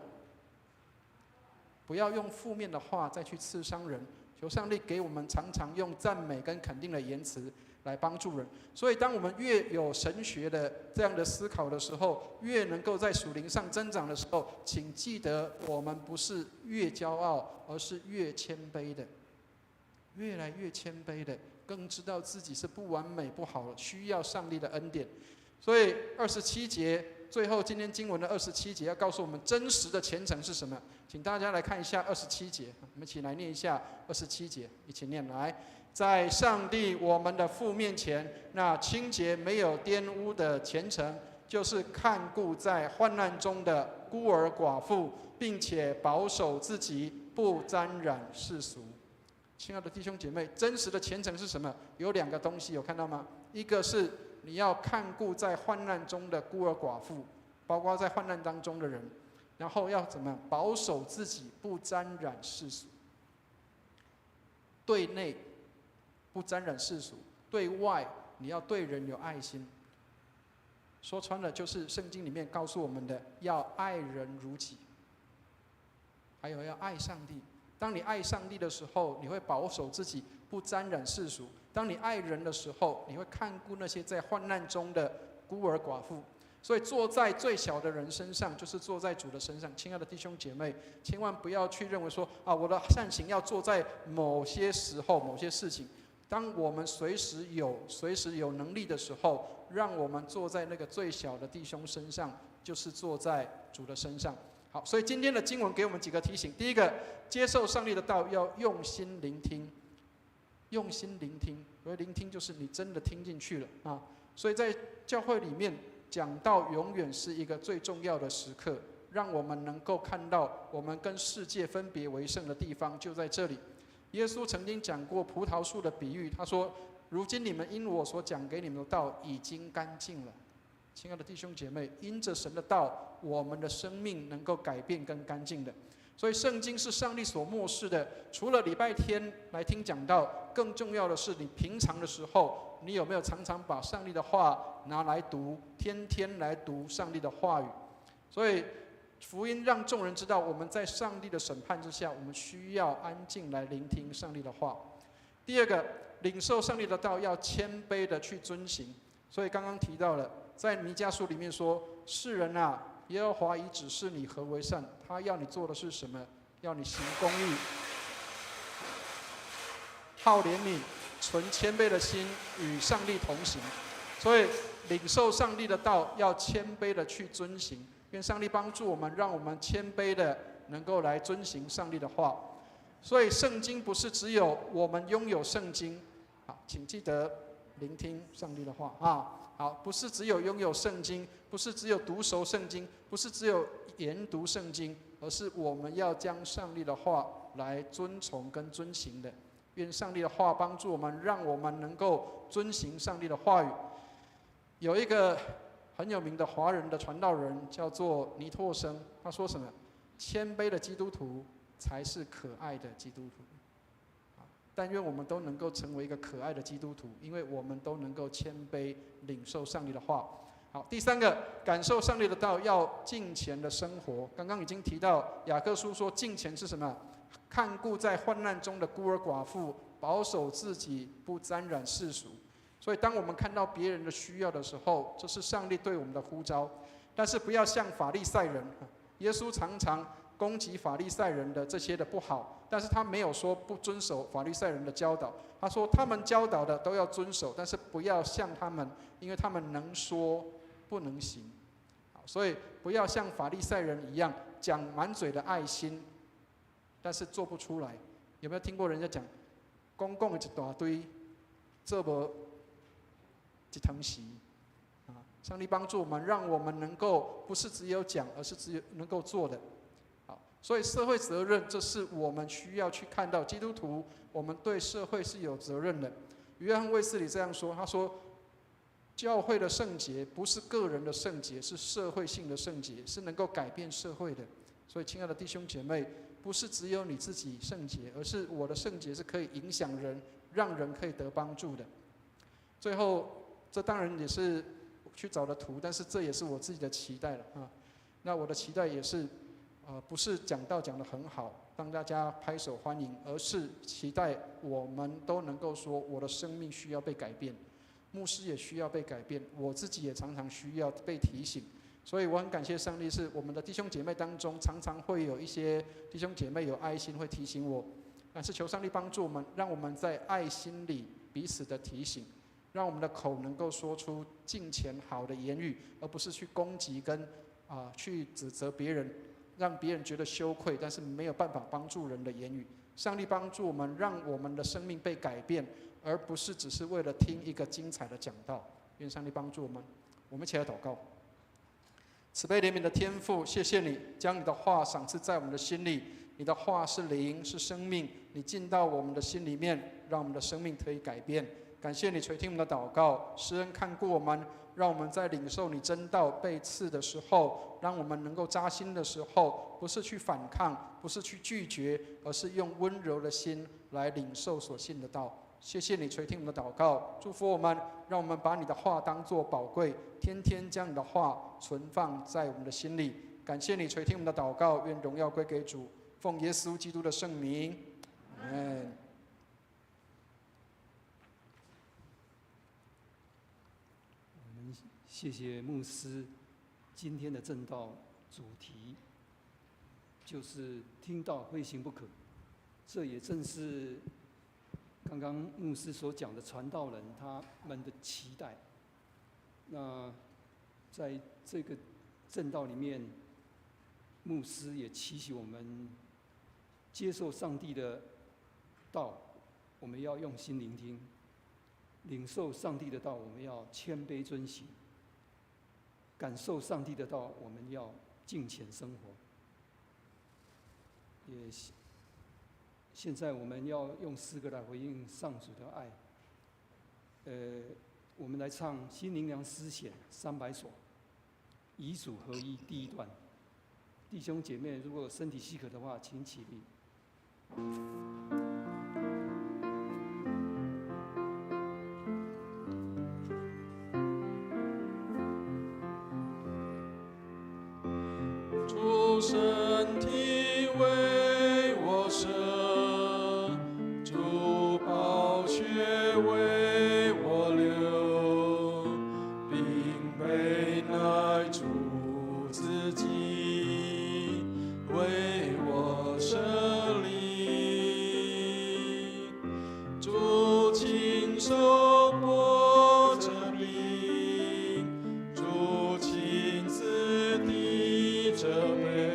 不要用负面的话再去刺伤人。求上帝给我们常常用赞美跟肯定的言辞来帮助人。所以当我们越有神学的这样的思考的时候，越能够在属灵上增长的时候，请记得我们不是越骄傲，而是越谦卑的，越来越谦卑的，更知道自己是不完美不好的，需要上帝的恩典。所以27节，最后今天经文的27节要告诉我们真实的虔诚是什么。请大家来看一下27节，我们一起来念一下27节，一起念来。在上帝我们的父面前，那清洁没有玷污的虔诚，就是看顾在患难中的孤儿寡妇，并且保守自己不沾染世俗。亲爱的弟兄姐妹，真实的虔诚是什么？有2个东西，有看到吗？一个是你要看顾在患难中的孤儿寡妇，包括在患难当中的人，然后要怎么样保守自己不沾染世俗。对内不沾染世俗，对外你要对人有爱心。说穿了就是圣经里面告诉我们的，要爱人如己，还有要爱上帝。当你爱上帝的时候，你会保守自己不沾染世俗；当你爱人的时候，你会看顾那些在患难中的孤儿寡妇。所以坐在最小的人身上，就是坐在主的身上。亲爱的弟兄姐妹，千万不要去认为说我的善行要坐在某些时候、某些事情。当我们随时有能力的时候，让我们坐在那个最小的弟兄身上，就是坐在主的身上。好，所以今天的经文给我们几个提醒。第一个，接受上帝的道要用心聆听，用心聆听。所谓聆听，就是你真的听进去了啊。所以在教会里面讲道，永远是一个最重要的时刻，让我们能够看到我们跟世界分别为圣的地方就在这里。耶稣曾经讲过葡萄树的比喻，他说：如今你们因我所讲给你们的道已经干净了。亲爱的弟兄姐妹，因着神的道，我们的生命能够改变跟干净的。所以圣经是上帝所默示的，除了礼拜天来听讲道，更重要的是你平常的时候，你有没有常常把上帝的话拿来读，天天来读上帝的话语。所以福音让众人知道，我们在上帝的审判之下，我们需要安静来聆听上帝的话。第二个，领受上帝的道要谦卑的去遵行。所以刚刚提到了，在弥迦书里面说：世人啊，耶和华已指示你何为善，他要你做的是什么？要你行公义，好怜悯，存谦卑的心，与上帝同行。所以领受上帝的道要谦卑的去遵行。愿上帝帮助我们，让我们谦卑的能够来遵行上帝的话。所以圣经不是只有我们拥有圣经，好，请记得聆听上帝的话啊。好，不是只有拥有圣经，不是只有读熟圣经，不是只有研读圣经，而是我们要将上帝的话来遵从跟遵行的。愿上帝的话帮助我们，让我们能够遵行上帝的话语。有一个很有名的华人的传道人叫做尼托生，他说什么？谦卑的基督徒才是可爱的基督徒。但愿我们都能够成为一个可爱的基督徒，因为我们都能够谦卑领受上帝的话。好，第三个，感受上帝的道要敬虔的生活。刚刚已经提到雅各书说敬虔是什么？看顾在患难中的孤儿寡妇，保守自己不沾染世俗。所以当我们看到别人的需要的时候，这是上帝对我们的呼召。但是不要像法利赛人，耶稣常常攻击法利赛人的这些的不好，但是他没有说不遵守法利赛人的教导。他说他们教导的都要遵守，但是不要像他们，因为他们能说不能行。所以不要像法利赛人一样讲满嘴的爱心，但是做不出来。有没有听过人家讲，公共的一大堆，做无一汤匙？上帝帮助我们，让我们能够不是只有讲，而是只有能够做的。好，所以社会责任，这是我们需要去看到，基督徒我们对社会是有责任的。约翰卫斯理这样说，他说，教会的圣洁不是个人的圣洁，是社会性的圣洁，是能够改变社会的。所以，亲爱的弟兄姐妹，不是只有你自己圣洁，而是我的圣洁是可以影响人，让人可以得帮助的。最后，这当然也是去找的图，但是这也是我自己的期待了啊。那我的期待也是，不是讲道讲得很好，让大家拍手欢迎，而是期待我们都能够说，我的生命需要被改变，牧师也需要被改变，我自己也常常需要被提醒。所以我很感谢上帝，是我们的弟兄姐妹当中，常常会有一些弟兄姐妹有爱心，会提醒我。但是求上帝帮助我们，让我们在爱心里彼此的提醒。让我们的口能够说出敬虔好的言语，而不是去攻击跟去指责别人，让别人觉得羞愧，但是没有办法帮助人的言语。上帝帮助我们，让我们的生命被改变，而不是只是为了听一个精彩的讲道。愿上帝帮助我们，我们一起来祷告。慈悲怜悯的天父，谢谢你将你的话赏赐在我们的心里，你的话是灵，是生命，你进到我们的心里面，让我们的生命可以改变。感谢你垂听我们的祷告，施恩看顾我们，让我们在领受你真道被赐的时候，让我们能够扎心的时候，不是去反抗，不是去拒绝，而是用温柔的心来领受所信的道。谢谢你垂听我们的祷告，祝福我们，让我们把你的话当作宝贵，天天将你的话存放在我们的心里。感谢你垂听我们的祷告，愿荣耀归给主，奉耶稣基督的圣名，阿们。谢谢牧师，今天的正道主题就是听到非行不可，这也正是刚刚牧师所讲的传道人他们的期待。那在这个正道里面，牧师也期许我们接受上帝的道，我们要用心聆听；领受上帝的道，我们要谦卑遵行。感受上帝的道，我们要敬虔生活。也现在我们要用诗歌来回应上主的爱。我们来唱《新灵粮诗选》300首，与主合一第1段。弟兄姐妹，如果身体许可的话，请起立。身体为我舍，主宝血为我流，并被乃主自己为我舍离，主亲手剥这饼，主亲自递这杯。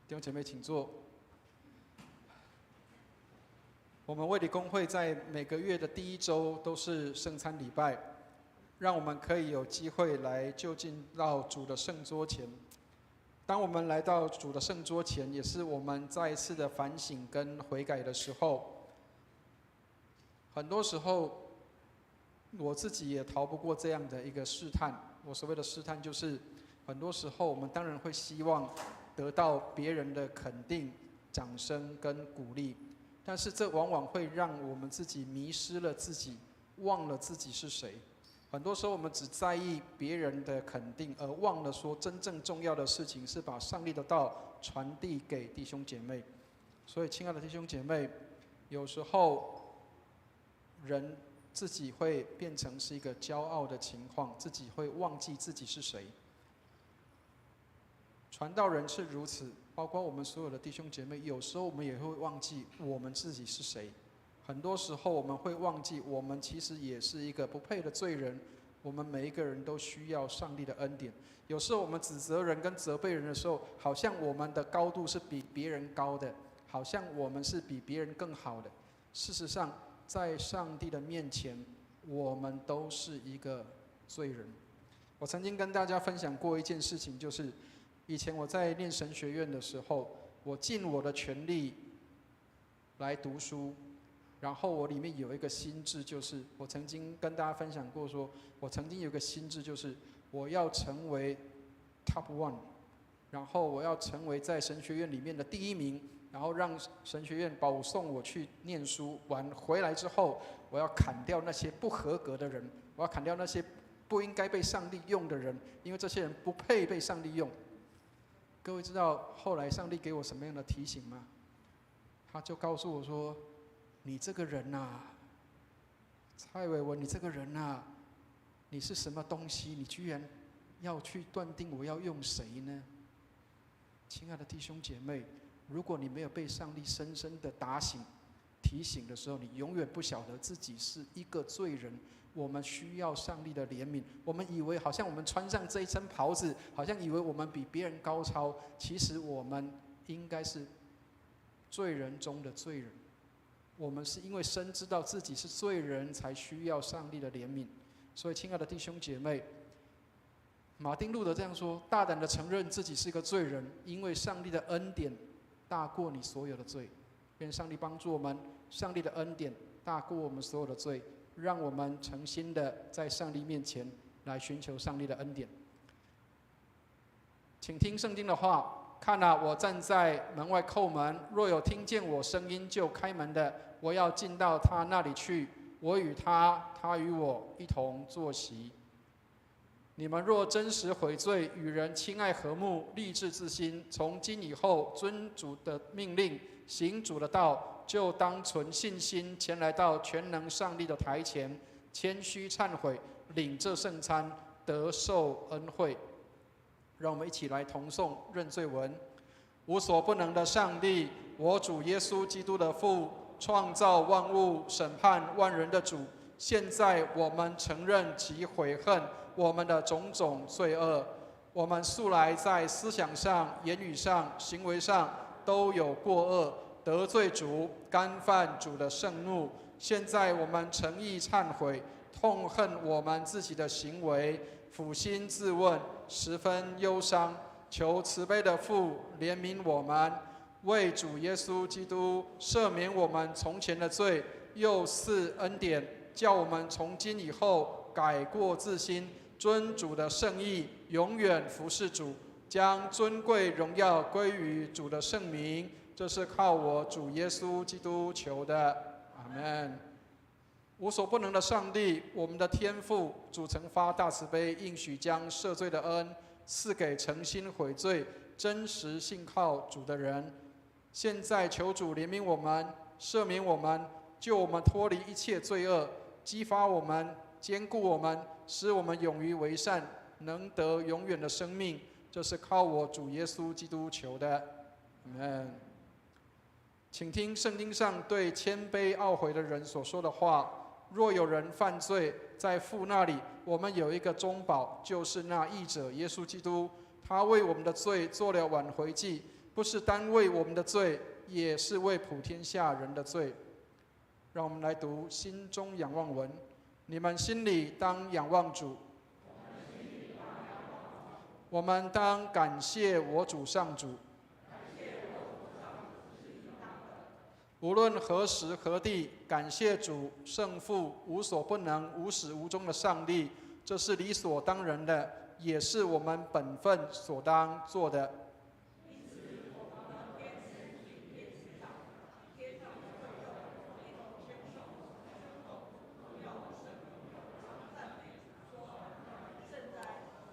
弟兄姐妹，请坐。我们卫理公会在每个月的第1周都是圣餐礼拜，让我们可以有机会来就近到主的圣桌前。当我们来到主的圣桌前，也是我们再一次的反省跟悔改的时候。很多时候，我自己也逃不过这样的一个试探。我所谓的试探，就是很多时候我们当然会希望得到别人的肯定、掌声跟鼓励，但是这往往会让我们自己迷失了自己，忘了自己是谁。很多时候我们只在意别人的肯定，而忘了说真正重要的事情是把上帝的道传递给弟兄姐妹。所以，亲爱的弟兄姐妹，有时候人自己会变成是一个骄傲的情况，自己会忘记自己是谁。传道人是如此，包括我们所有的弟兄姐妹，有时候我们也会忘记我们自己是谁。很多时候我们会忘记，我们其实也是一个不配的罪人。我们每一个人都需要上帝的恩典。有时候我们指责人跟责备人的时候，好像我们的高度是比别人高的，好像我们是比别人更好的。事实上，在上帝的面前，我们都是一个罪人。我曾经跟大家分享过一件事情，就是以前我在念神学院的时候，我尽我的全力来读书，然后我里面有一个心志，就是我曾经跟大家分享过说，我曾经有个心志，就是我要成为 top one， 然后我要成为在神学院里面的第1名，然后让神学院保送我去念书，完回来之后，我要砍掉那些不合格的人，我要砍掉那些不应该被上帝用的人，因为这些人不配被上帝用。各位知道后来上帝给我什么样的提醒吗？他就告诉我说，你这个人啊，蔡伟文，你这个人啊，你是什么东西？你居然要去断定我要用谁呢？亲爱的弟兄姐妹，如果你没有被上帝深深的打醒、提醒的时候，你永远不晓得自己是一个罪人。我们需要上帝的怜悯。我们以为好像我们穿上这一身袍子，好像以为我们比别人高超，其实我们应该是罪人中的罪人。我们是因为深知道自己是罪人，才需要上帝的怜悯。所以，亲爱的弟兄姐妹，马丁路德这样说：大胆的承认自己是一个罪人，因为上帝的恩典大过你所有的罪。愿上帝帮助我们，上帝的恩典大过我们所有的罪，让我们诚心的在上帝面前来寻求上帝的恩典。请听圣经的话。看啊，我站在门外叩门，若有听见我声音就开门的，我要进到他那里去，我与他，他与我一同坐席。你们若真实悔罪，与人亲爱和睦，立志自心，从今以后遵主的命令，行主的道，就当存信心前来到全能上帝的台前，谦虚忏悔，领这圣餐，得受恩惠。让我们一起来同诵认罪文。无所不能的上帝，我主耶稣基督的父，创造万物、审判万人的主，现在我们承认及悔恨我们的种种罪恶。我们素来在思想上、言语上、行为上都有过恶，得罪主，干犯主的圣怒。现在我们诚意忏悔，痛恨我们自己的行为，俯心自问，十分忧伤。求慈悲的父怜悯我们，为主耶稣基督赦免我们从前的罪，又赐恩典，叫我们从今以后改过自新，遵主的圣意，永远服侍主，将尊贵荣耀归于主的圣名。这是靠我主耶稣基督求的，阿们。无所不能的上帝，我们的天父，主曾发大慈悲，应许将赦罪的恩赐给诚心悔罪、真实信靠主的人。现在求主怜悯我们，赦免我们，救我们脱离一切罪恶，激发我们，坚固我们，使我们勇于为善，能得永远的生命。这是靠我主耶稣基督求的，阿们。请听圣经上对谦卑懊悔的人所说的话。若有人犯罪，在父那里，我们有一个中保，就是那义者耶稣基督。他为我们的罪做了挽回祭，不是单为我们的罪，也是为普天下人的罪。让我们来读心中仰望文。你们心里当仰望主，我们当感谢我主上主。无论何时何地，感谢主圣父无所不能、无始无终的上帝，这是理所当然的，也是我们本分所当做的。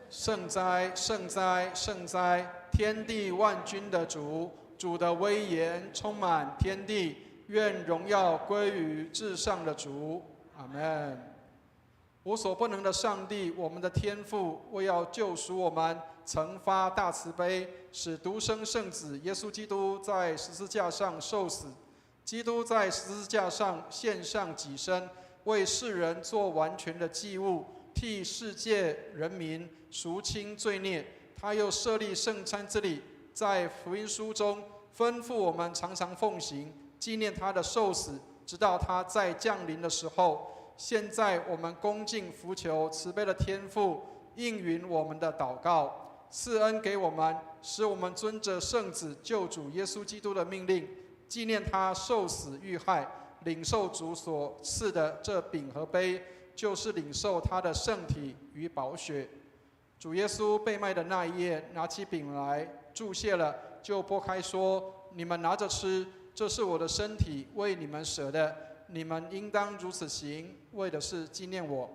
圣哉，圣哉，圣哉！天地万军的主。主的威严充满天地，愿荣耀归于至上的主，阿们。无所不能的上帝，我们的天父，为要救赎我们，曾发大慈悲，使独生圣子耶稣基督在十字架上受死。基督在十字架上献上己身，为世人做完全的祭物，替世界人民赎清罪孽。他又设立圣餐之礼，在福音书中吩咐我们常常奉行，纪念他的受死，直到他再降临的时候。现在我们恭敬伏求慈悲的天父，应允我们的祷告，赐恩给我们，使我们遵着圣子救主耶稣基督的命令，纪念他受死遇害，领受主所赐的这饼和杯，就是领受他的圣体与宝血。主耶稣被卖的那一夜，拿起饼来，祝谢了，就拨开说：“你们拿着吃，这是我的身体，为你们舍的。你们应当如此行，为的是纪念我。”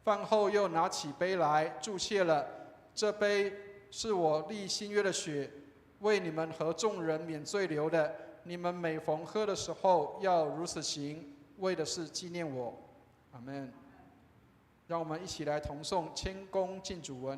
饭后又拿起杯来，祝谢了，这杯是我立新约的血，为你们和众人免罪流的。你们每逢喝的时候，要如此行，为的是纪念我。阿们。让我们一起来同诵谦恭敬主文。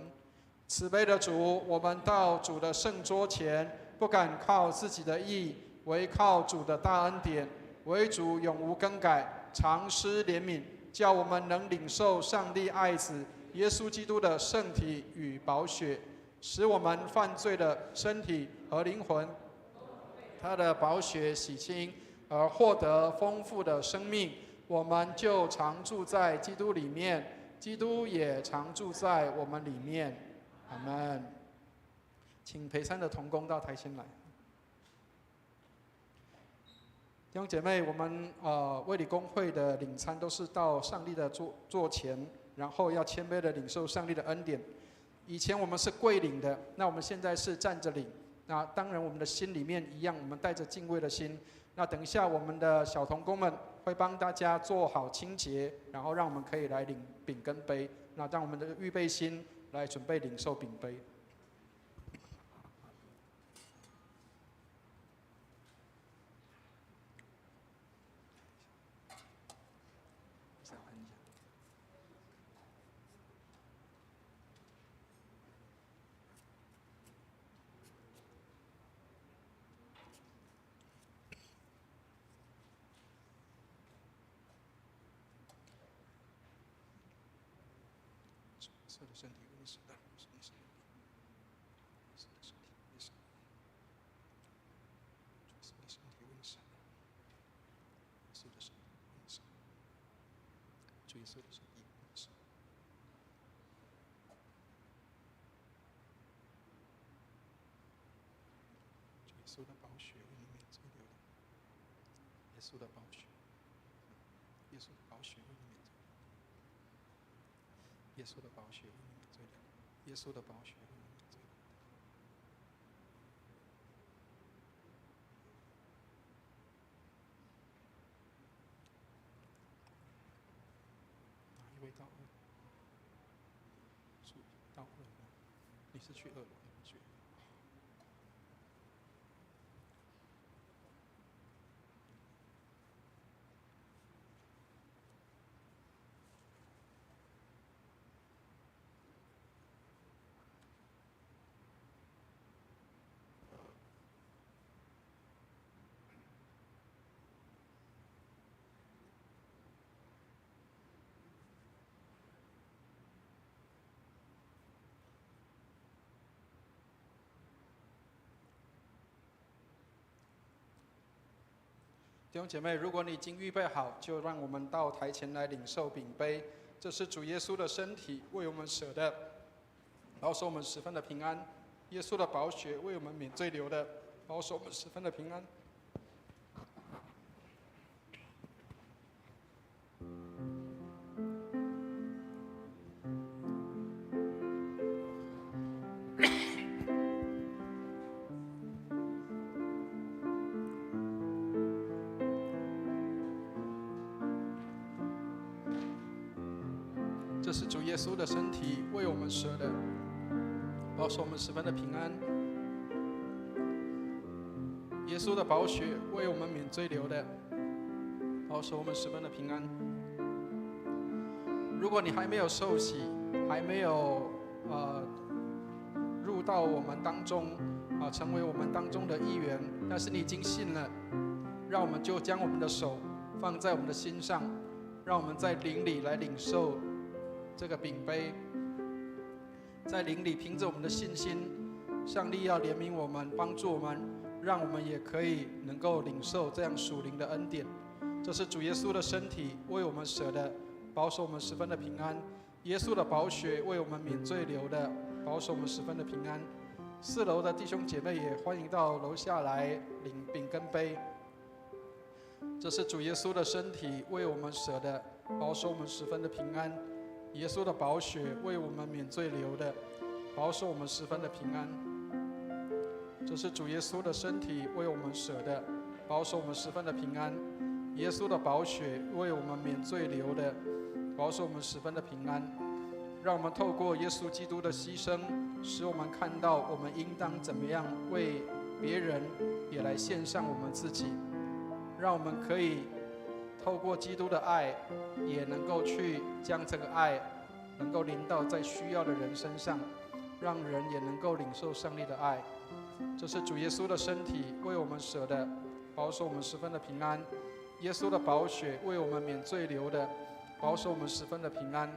慈悲的主，我们到主的圣桌前，不敢靠自己的义，唯靠主的大恩典。唯主永无更改，常施怜悯，叫我们能领受上帝爱子耶稣基督的圣体与宝血，使我们犯罪的身体和灵魂，他的宝血洗清，而获得丰富的生命。我们就常住在基督里面，基督也常住在我们里面。阿们。请陪参的同工到台前来。弟兄姐妹，我们卫理公会的领餐都是到上帝的座前，然后要谦卑的领受上帝的恩典。以前我们是跪领的，那我们现在是站着领。那当然我们的心里面一样，我们带着敬畏的心。那等一下我们的小同工们会帮大家做好清洁，然后让我们可以来领饼跟杯。那让我们的预备心来准备领受饼杯。主的身体为你舍的，是你舍的；主的身体为你舍的，主的身体为你舍的，主的身体为你舍的，主耶稣的身体为你舍的。主耶稣的宝血为你免罪流的，耶稣的宝血，耶稣的宝血为你免罪。耶稣的宝血为你免罪的，耶稣的宝血为你免罪的。哪一位到二？主到二楼，你是去二楼，你不去？弟兄姐妹，如果你已经预备好，就让我们到台前来领受饼杯。这是主耶稣的身体，为我们舍的，保守我们十分的平安。耶稣的宝血为我们免罪流的，保守我们十分的平安。这是主耶稣的身体，为我们舍的，保守我们十分的平安。耶稣的宝血为我们免罪流的，保守我们十分的平安。如果你还没有受洗，还没有入到我们当中成为我们当中的一员，但是你已经信了，让我们就将我们的手放在我们的心上，让我们在灵里来领受这个饼杯，在灵里凭着我们的信心，上帝要怜悯我们，帮助我们，让我们也可以能够领受这样属灵的恩典。这是主耶稣的身体为我们舍的，保守我们十分的平安；耶稣的宝血为我们免罪流的，保守我们十分的平安。4楼的弟兄姐妹也欢迎到楼下来领饼跟杯。这是主耶稣的身体为我们舍的，保守我们十分的平安；耶稣的宝血为我们免罪流的，保守我们十分的平安。这是主耶稣的身体为我们舍的，保守我们十分的平安；耶稣的宝血为我们免罪流的，保守我们十分的平安。让我们透过耶稣基督的牺牲，使我们看到我们应当怎么样为别人也来献上我们自己，让我们可以透过基督的爱，也能够去将这个爱能够临到在需要的人身上，让人也能够领受上帝的爱。这是主耶稣的身体为我们舍的，保守我们十分的平安；耶稣的宝血为我们免罪流的，保守我们十分的平安。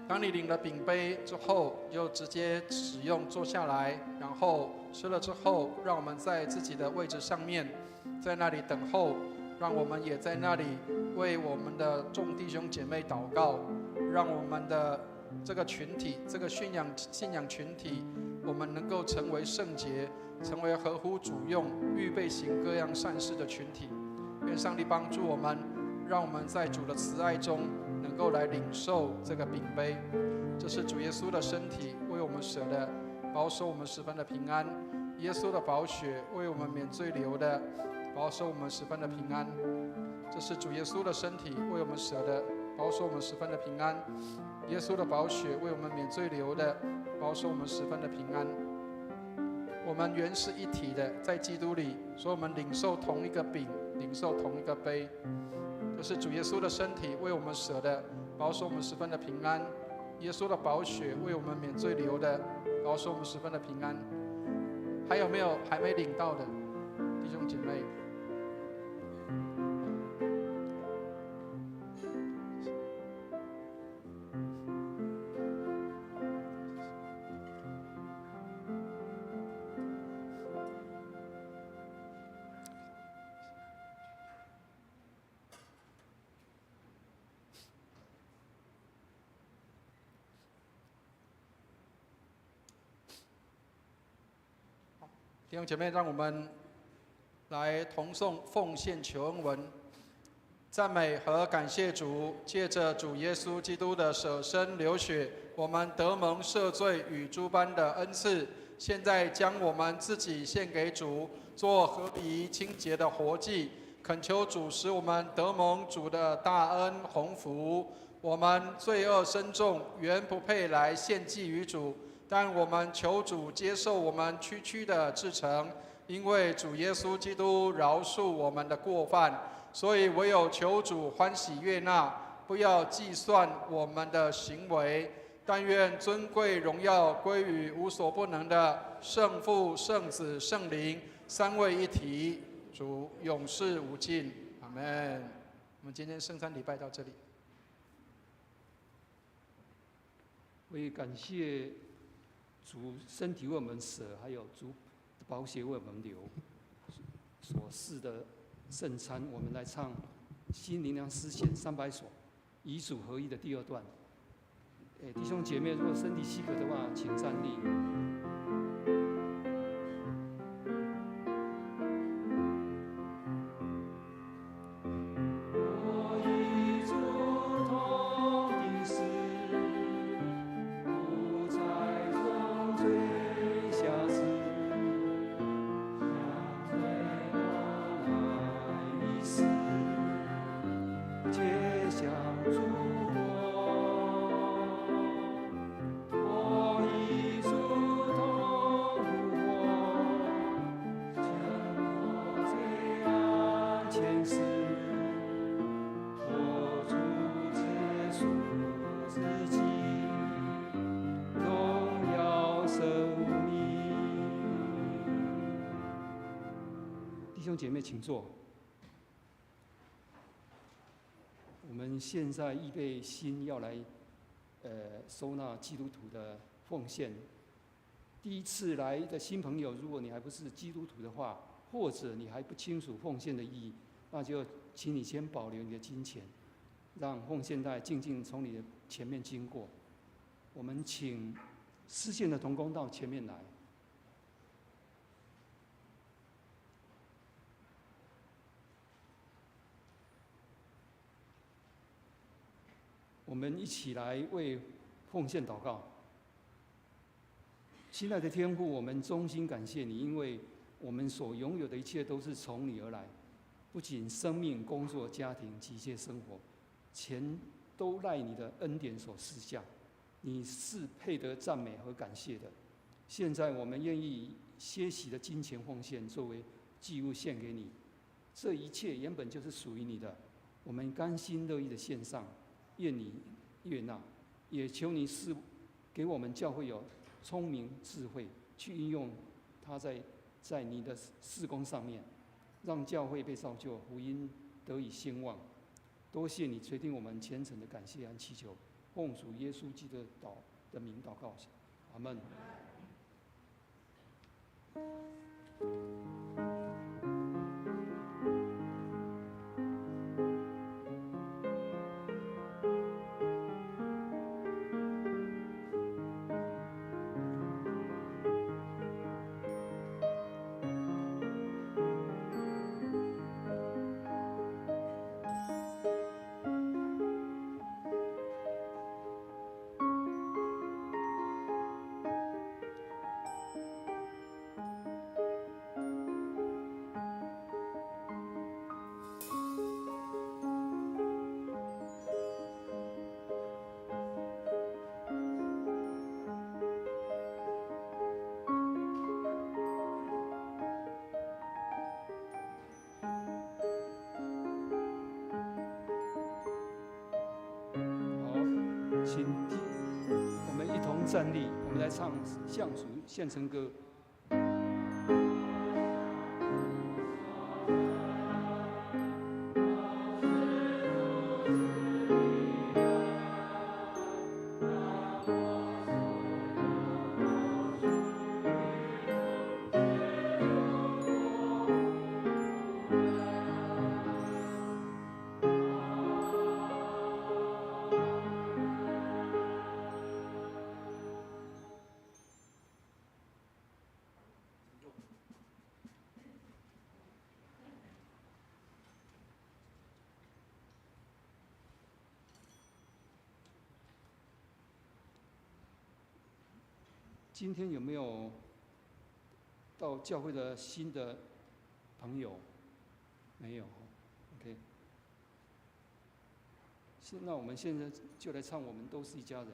当你领了饼杯之后，就直接使用，坐下来，然后吃了之后，让我们在自己的位置上面，在那里等候，让我们也在那里为我们的众弟兄姐妹祷告，让我们的这个群体，这个信仰群体，我们能够成为圣洁，成为合乎主用、预备行各样善事的群体。愿上帝帮助我们，让我们在主的慈爱中能够来领受这个饼杯。这是主耶稣的身体为我们舍的，保守我们十分的平安；耶稣的宝血为我们免罪流的，保守我们十分的平安。这是主耶稣的身体为我们舍的，保守我们十分的平安；耶稣的宝血为我们免罪流的，保守我们十分的平安。我们原是一体的，在基督里，所以我们领受同一个饼，领受同一个杯。这是主耶稣的身体为我们舍的，保守我们十分的平安；耶稣的宝血为我们免罪流的，保守我们十分的平安。还有没有还没领到的弟兄姐妹？弟兄姐妹，让我们来同颂奉献求恩文，赞美和感谢主，借着主耶稣基督的舍身流血，我们得蒙赦罪与诸般的恩赐。现在将我们自己献给主，做合宜清洁的活祭，恳求主使我们得蒙主的大恩鸿福。我们罪恶深重，原不配来献祭于主，但我们求主接受我们区区的至诚，因为主耶稣基督饶恕我们的过犯，所以唯有求主欢喜悦纳，不要计算我们的行为。但愿尊贵荣耀归于无所不能的圣父、圣子、圣灵三位一体，主永世无尽。阿们。我们今天圣餐礼拜到这里。我也感谢主身体为我们舍，还有主宝血为我们流所赐的圣餐，我们来唱新灵粮诗选300首，以主合一的第2段。弟兄姐妹，如果身体许可的话，请站立。我已主兄姐妹，请坐。我们现在预备心要来，收纳基督徒的奉献。第一次来的新朋友，如果你还不是基督徒的话，或者你还不清楚奉献的意义，那就请你先保留你的金钱，让奉献袋静静从你的前面经过。我们请视线的同工到前面来。我们一起来为奉献祷告。亲爱的天父，我们衷心感谢你，因为我们所拥有的一切都是从你而来，不仅生命、工作、家庭及一切生活，全都赖你的恩典所赐下。你是配得赞美和感谢的。现在我们愿意以些许的金钱奉献作为祭物献给你，这一切原本就是属于你的，我们甘心乐意的献上，愿你悦纳，也求你赐给我们教会有聪明智慧，去运用它在你的事工上面，让教会被造就，福音得以兴旺。多谢你垂听我们虔诚的感谢和祈求，奉主耶稣基督的名祷告，阿门。请我们一同站立，我们来唱向主献成歌。今天有没有到教会的新的朋友？没有 ，OK。那我们现在就来唱《我们都是一家人》。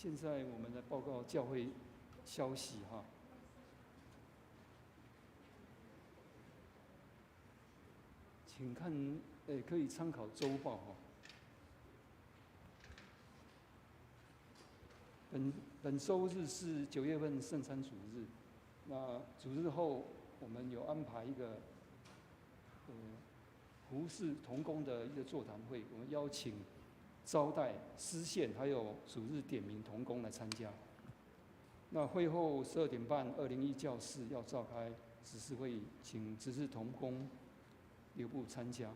现在我们来报告教会消息哈。请看，可以参考周报哈。本周日是9月份圣餐主日，那主日后我们有安排一个服事同工的一个座谈会，我们邀请招待、司献还有主日点名同工来参加。那会后12点半，201教室要召开执事会议，请执事同工留步参加。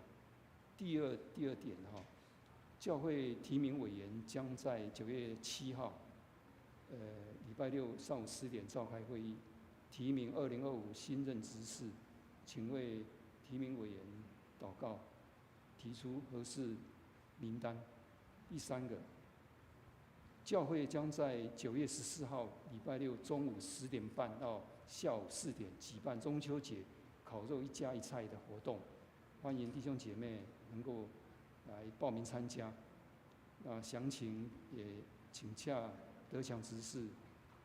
第二点哈，教会提名委员将在9月7号，礼拜六上午10点召开会议，提名2025新任执事，请为提名委员祷告，提出合适名单。第3个，教会将在9月14号礼拜六中午10点半到下午4点举办中秋节烤肉1家1菜的活动，欢迎弟兄姐妹能够来报名参加。那详情也请洽得奖执事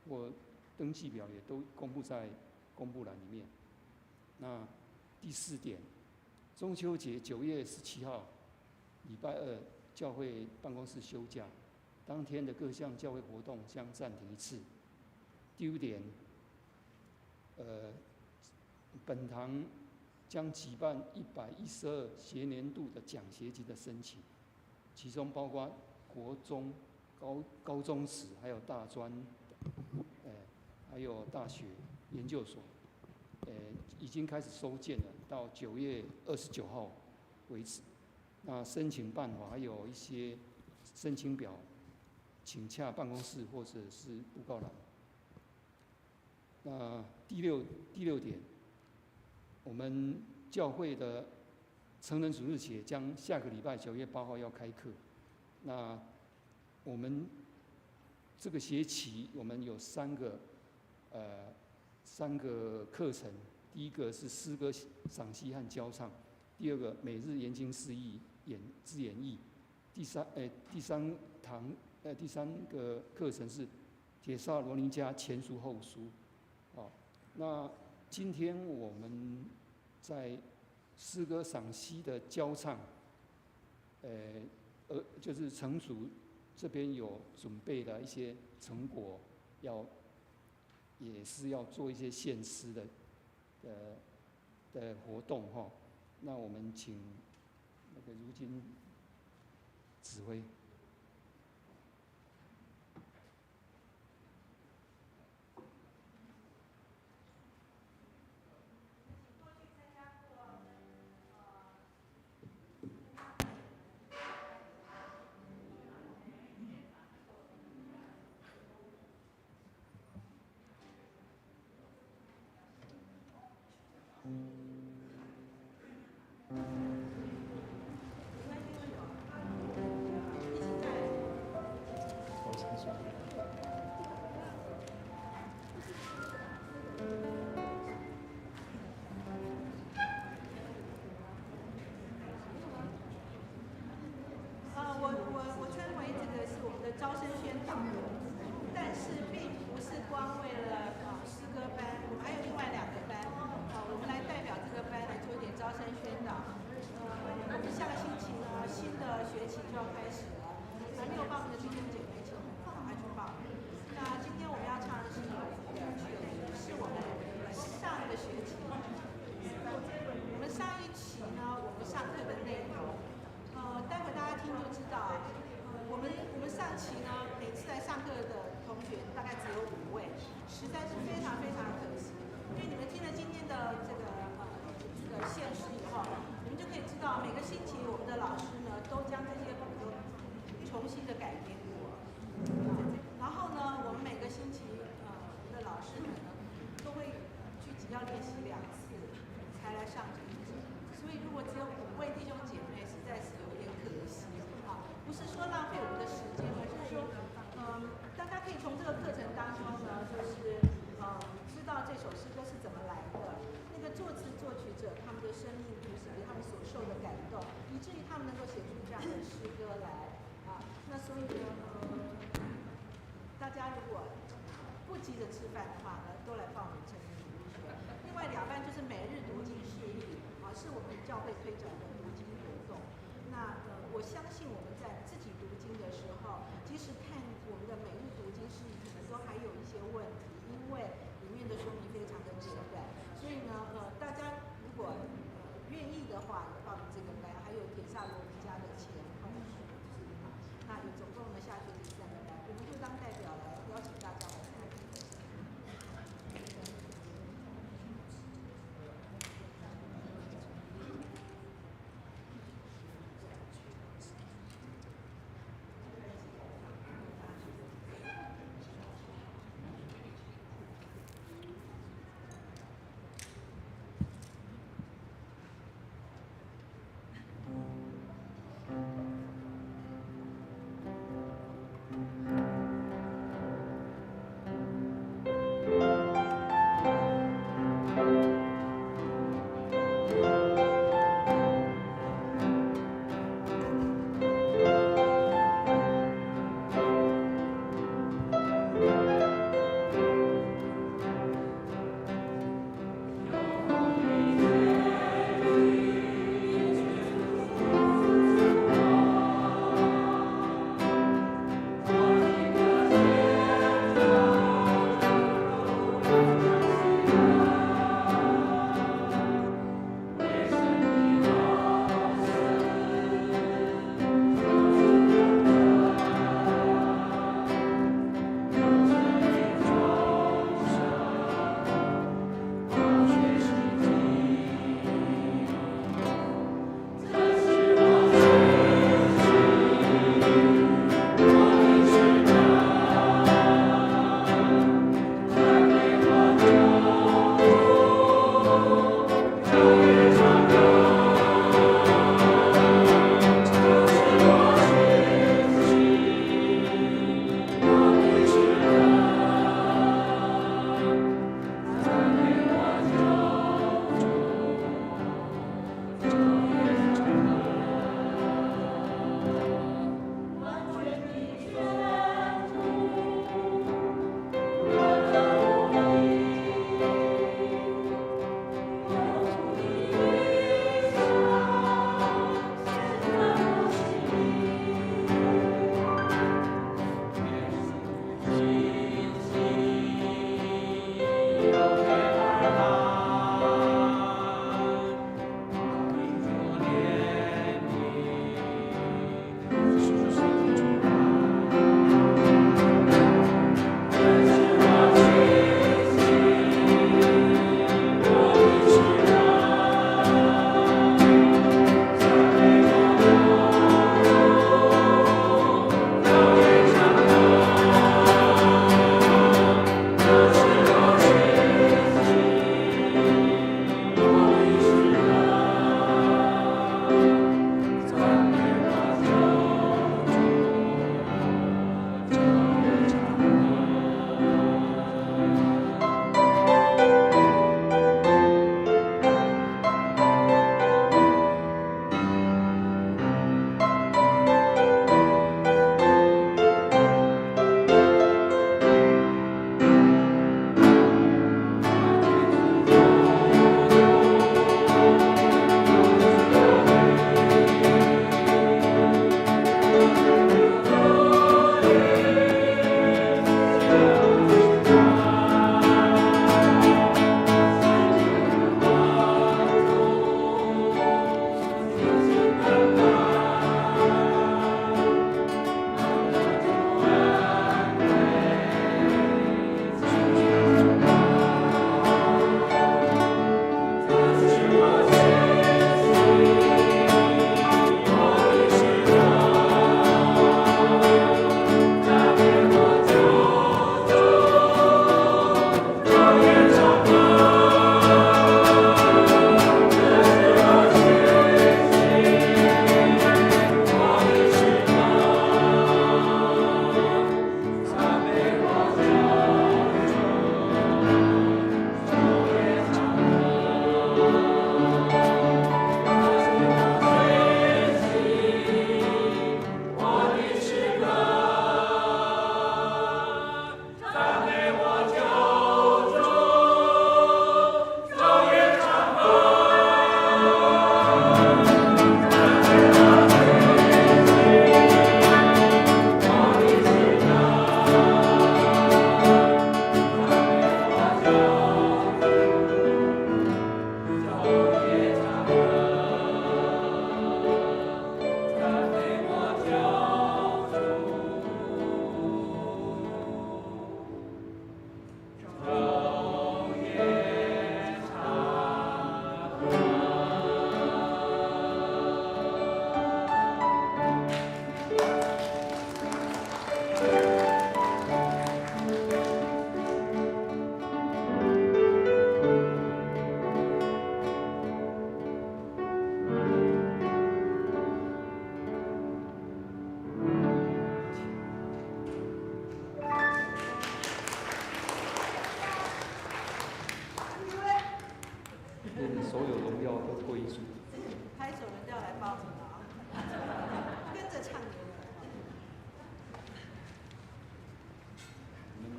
或登记表也都公布在公布栏里面。那第4点，中秋节9月17号礼拜二，教会办公室休假，当天的各项教会活动将暂停1次。第5点，本堂将举办112学年度的奖学金的申请，其中包括国中、高中职，还有大专，还有大学研究所，已经开始收件了，到9月29号为止。那申请办法还有一些申请表，请洽办公室或者是布告栏。那第六点，我们教会的成人主日学将下个礼拜9月8号要开课。那我们这个学期我们有3个课程，第一个是诗歌赏析和教唱，第2个每日研经释义之演义，第三个课程是帖撒罗尼迦前书后书。那今天我们在诗歌赏析的教唱，就是成主这边有准备的一些成果，也是要做一些献诗的活动哈。那我们请那个如今指挥。我称为这个是我们的招生宣导，但是并不是光为了诗歌班，我们还有另外2个班，我们来代表这个班来做一点招生宣导。我们下个星期呢，新的学期就要开始了，还没有报名的弟兄姐妹，请你们赶快去报名。那今天我们要唱的是我们上个学期，我们上一期呢，我们上课的内容。待会大家听就知道，我们上期呢，每次来上课的同学大概只有5位，实在是非常非常可惜。因为你们听了今天的这个献诗以后，你们就可以知道，每个星期我们的老师呢，都将这些谱都重新的改编过。然后呢，我们每个星期我们的老师们呢，都会聚集要练习2次才来上这个课。所以如果只有5位弟兄姐妹，实在是有点可惜啊！不是说浪费我们的时间，而是说，大家可以从这个课程当中呢，就是知道这首诗歌是怎么来的，那个作词作曲者他们的生命故事，他们所受的感动，以至于他们能够写出这样的诗歌来啊。那所以呢，急着吃饭的话呢，都来报名成人读书学。另外2班就是每日读经事例啊，是我们教会推展的读经活动。那我相信我们在自己读经的时候，即使看我们的每日读经事例，可能都还有一些问题，因为里面的说明非常的简短。所以呢，大家如果愿意的话，也报名这个班，还有铁萨罗尼迦的前后。那有总共呢下学期3个班，我们就当代表来邀请大家来参与。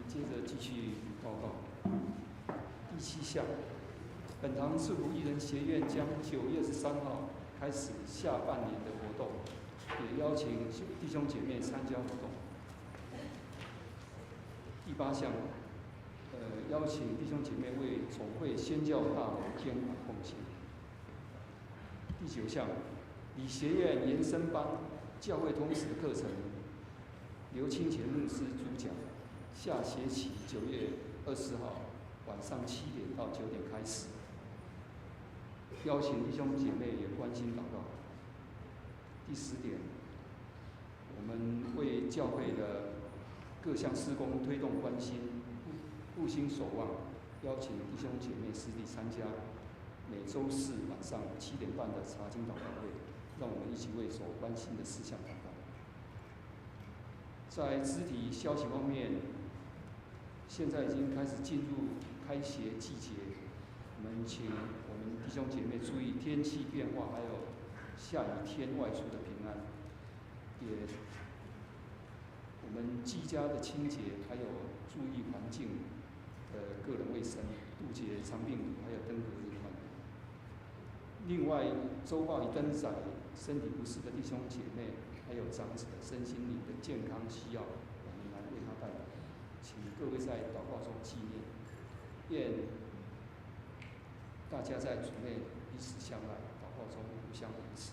接着继续报告。第7项，本堂赐福艺人学院将9月13号开始下半年的活动，也邀请弟兄姐妹参加活动。第8项，邀请弟兄姐妹为总会宣教大楼捐款奉献。第9项，理学院延伸班教会通识课程，刘清泉牧师主讲，下学期9月20号晚上7点到9点开始，邀请弟兄姐妹也关心祷告。第10点，我们为教会的各项事工推动关心，复兴守望，邀请弟兄姐妹实地参加每周4晚上7点半的查经祷告会，让我们一起为所关心的事项祷告。在肢体消息方面，现在已经开始进入开学季节，我们请我们弟兄姐妹注意天气变化，还有下雨天外出的平安，也我们居家的清洁，还有注意环境的个人卫生，杜绝肠病毒还有登革热患。另外，周报已登载身体不适的弟兄姐妹，还有长者身心灵的健康需要，我们来为他代祷，请各位在祷告中纪念，愿大家在主内彼此相爱，祷告中互相扶持。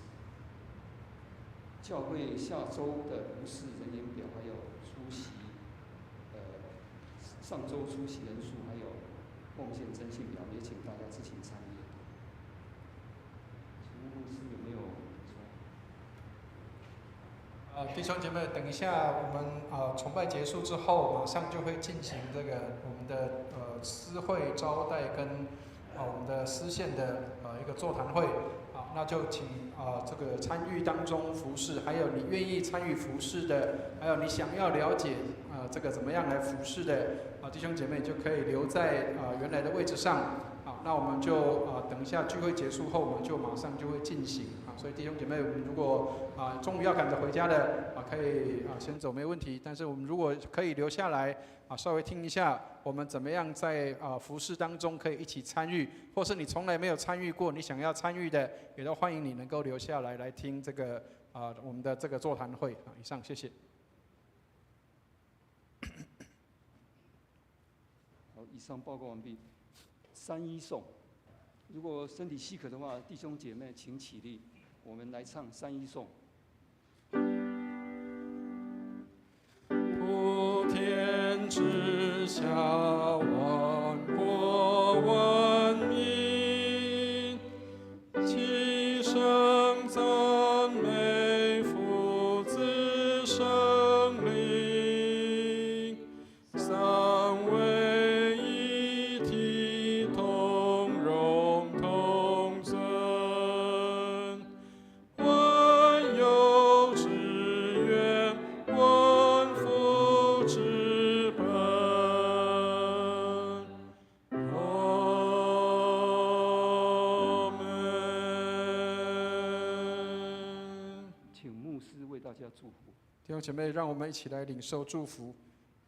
教会下周的服事人员表，还有出席，上周出席人数，还有奉献征信表，也请大家自行参与。请问牧师有没有说？弟兄姐妹，等一下我们崇拜结束之后，马上就会进行这个我们的私会招待跟我们的私献的一个座谈会。好，那就请这个参与当中服事，还有你愿意参与服事的，还有你想要了解这个怎么样来服事的弟兄姐妹，就可以留在原来的位置上。好，那我们就等一下聚会结束后，我们就马上就会进行所以弟兄姐妹，我们如果中午要赶着回家的可以先走没问题，但是我们如果可以留下来稍微听一下我们怎么样在服事当中可以一起参与，或是你从来没有参与过，你想要参与的，也都欢迎你能够留下来来听这个我们的这个座谈会以上谢谢。好，以上报告完毕。3一颂，如果身体许可的话，弟兄姐妹请起立，我们来唱3一颂。普天之下，万国万民，齐声赞美父子圣灵，三位一体，同荣同尊，万有之源，万福之本。阿门。请牧师为大家祝福。弟兄姐妹，让我们一起来领受祝福。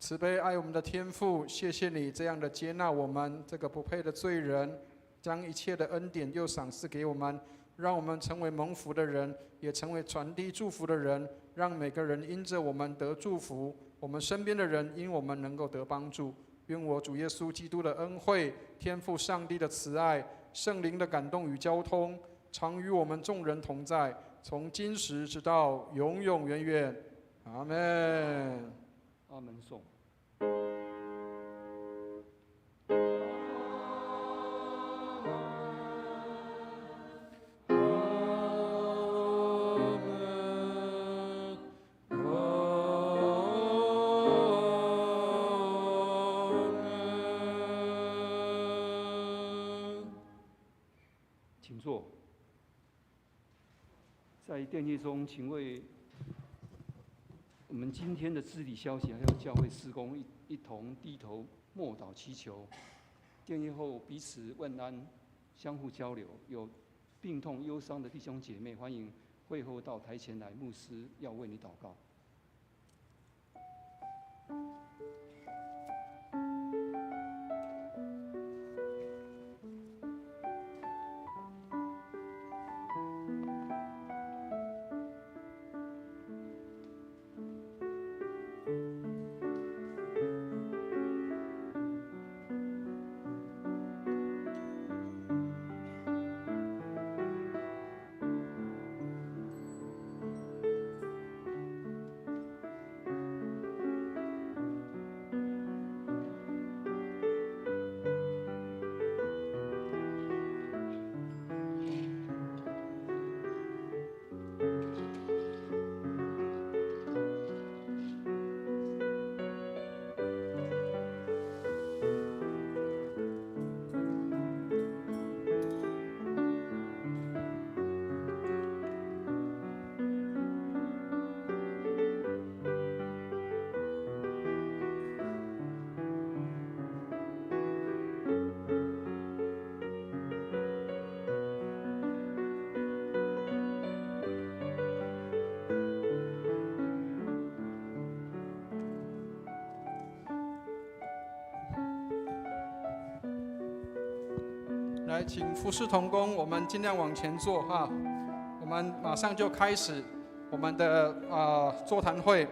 慈悲爱我们的天父，谢谢你这样的接纳我们这个不配的罪人，将一切的恩典又赏赐给我们，让我们成为蒙福的人，也成为传递祝福的人，让每个人因着我们得祝福，我们身边的人因我们能够得帮助。愿我主耶稣基督的恩惠、天父上帝的慈爱、圣灵的感动与交通，常与我们众人同在，从今时直到永永远远。阿门。阿门颂。请坐。在殿业中，请为我们今天的肢体消息，还有教会事工一同低头默祷祈求。殿业后彼此问安，相互交流。有病痛忧伤的弟兄姐妹，欢迎会后到台前来，牧师要为你祷告。来，请服侍同工，我们尽量往前坐哈。我们马上就开始我们的座谈会。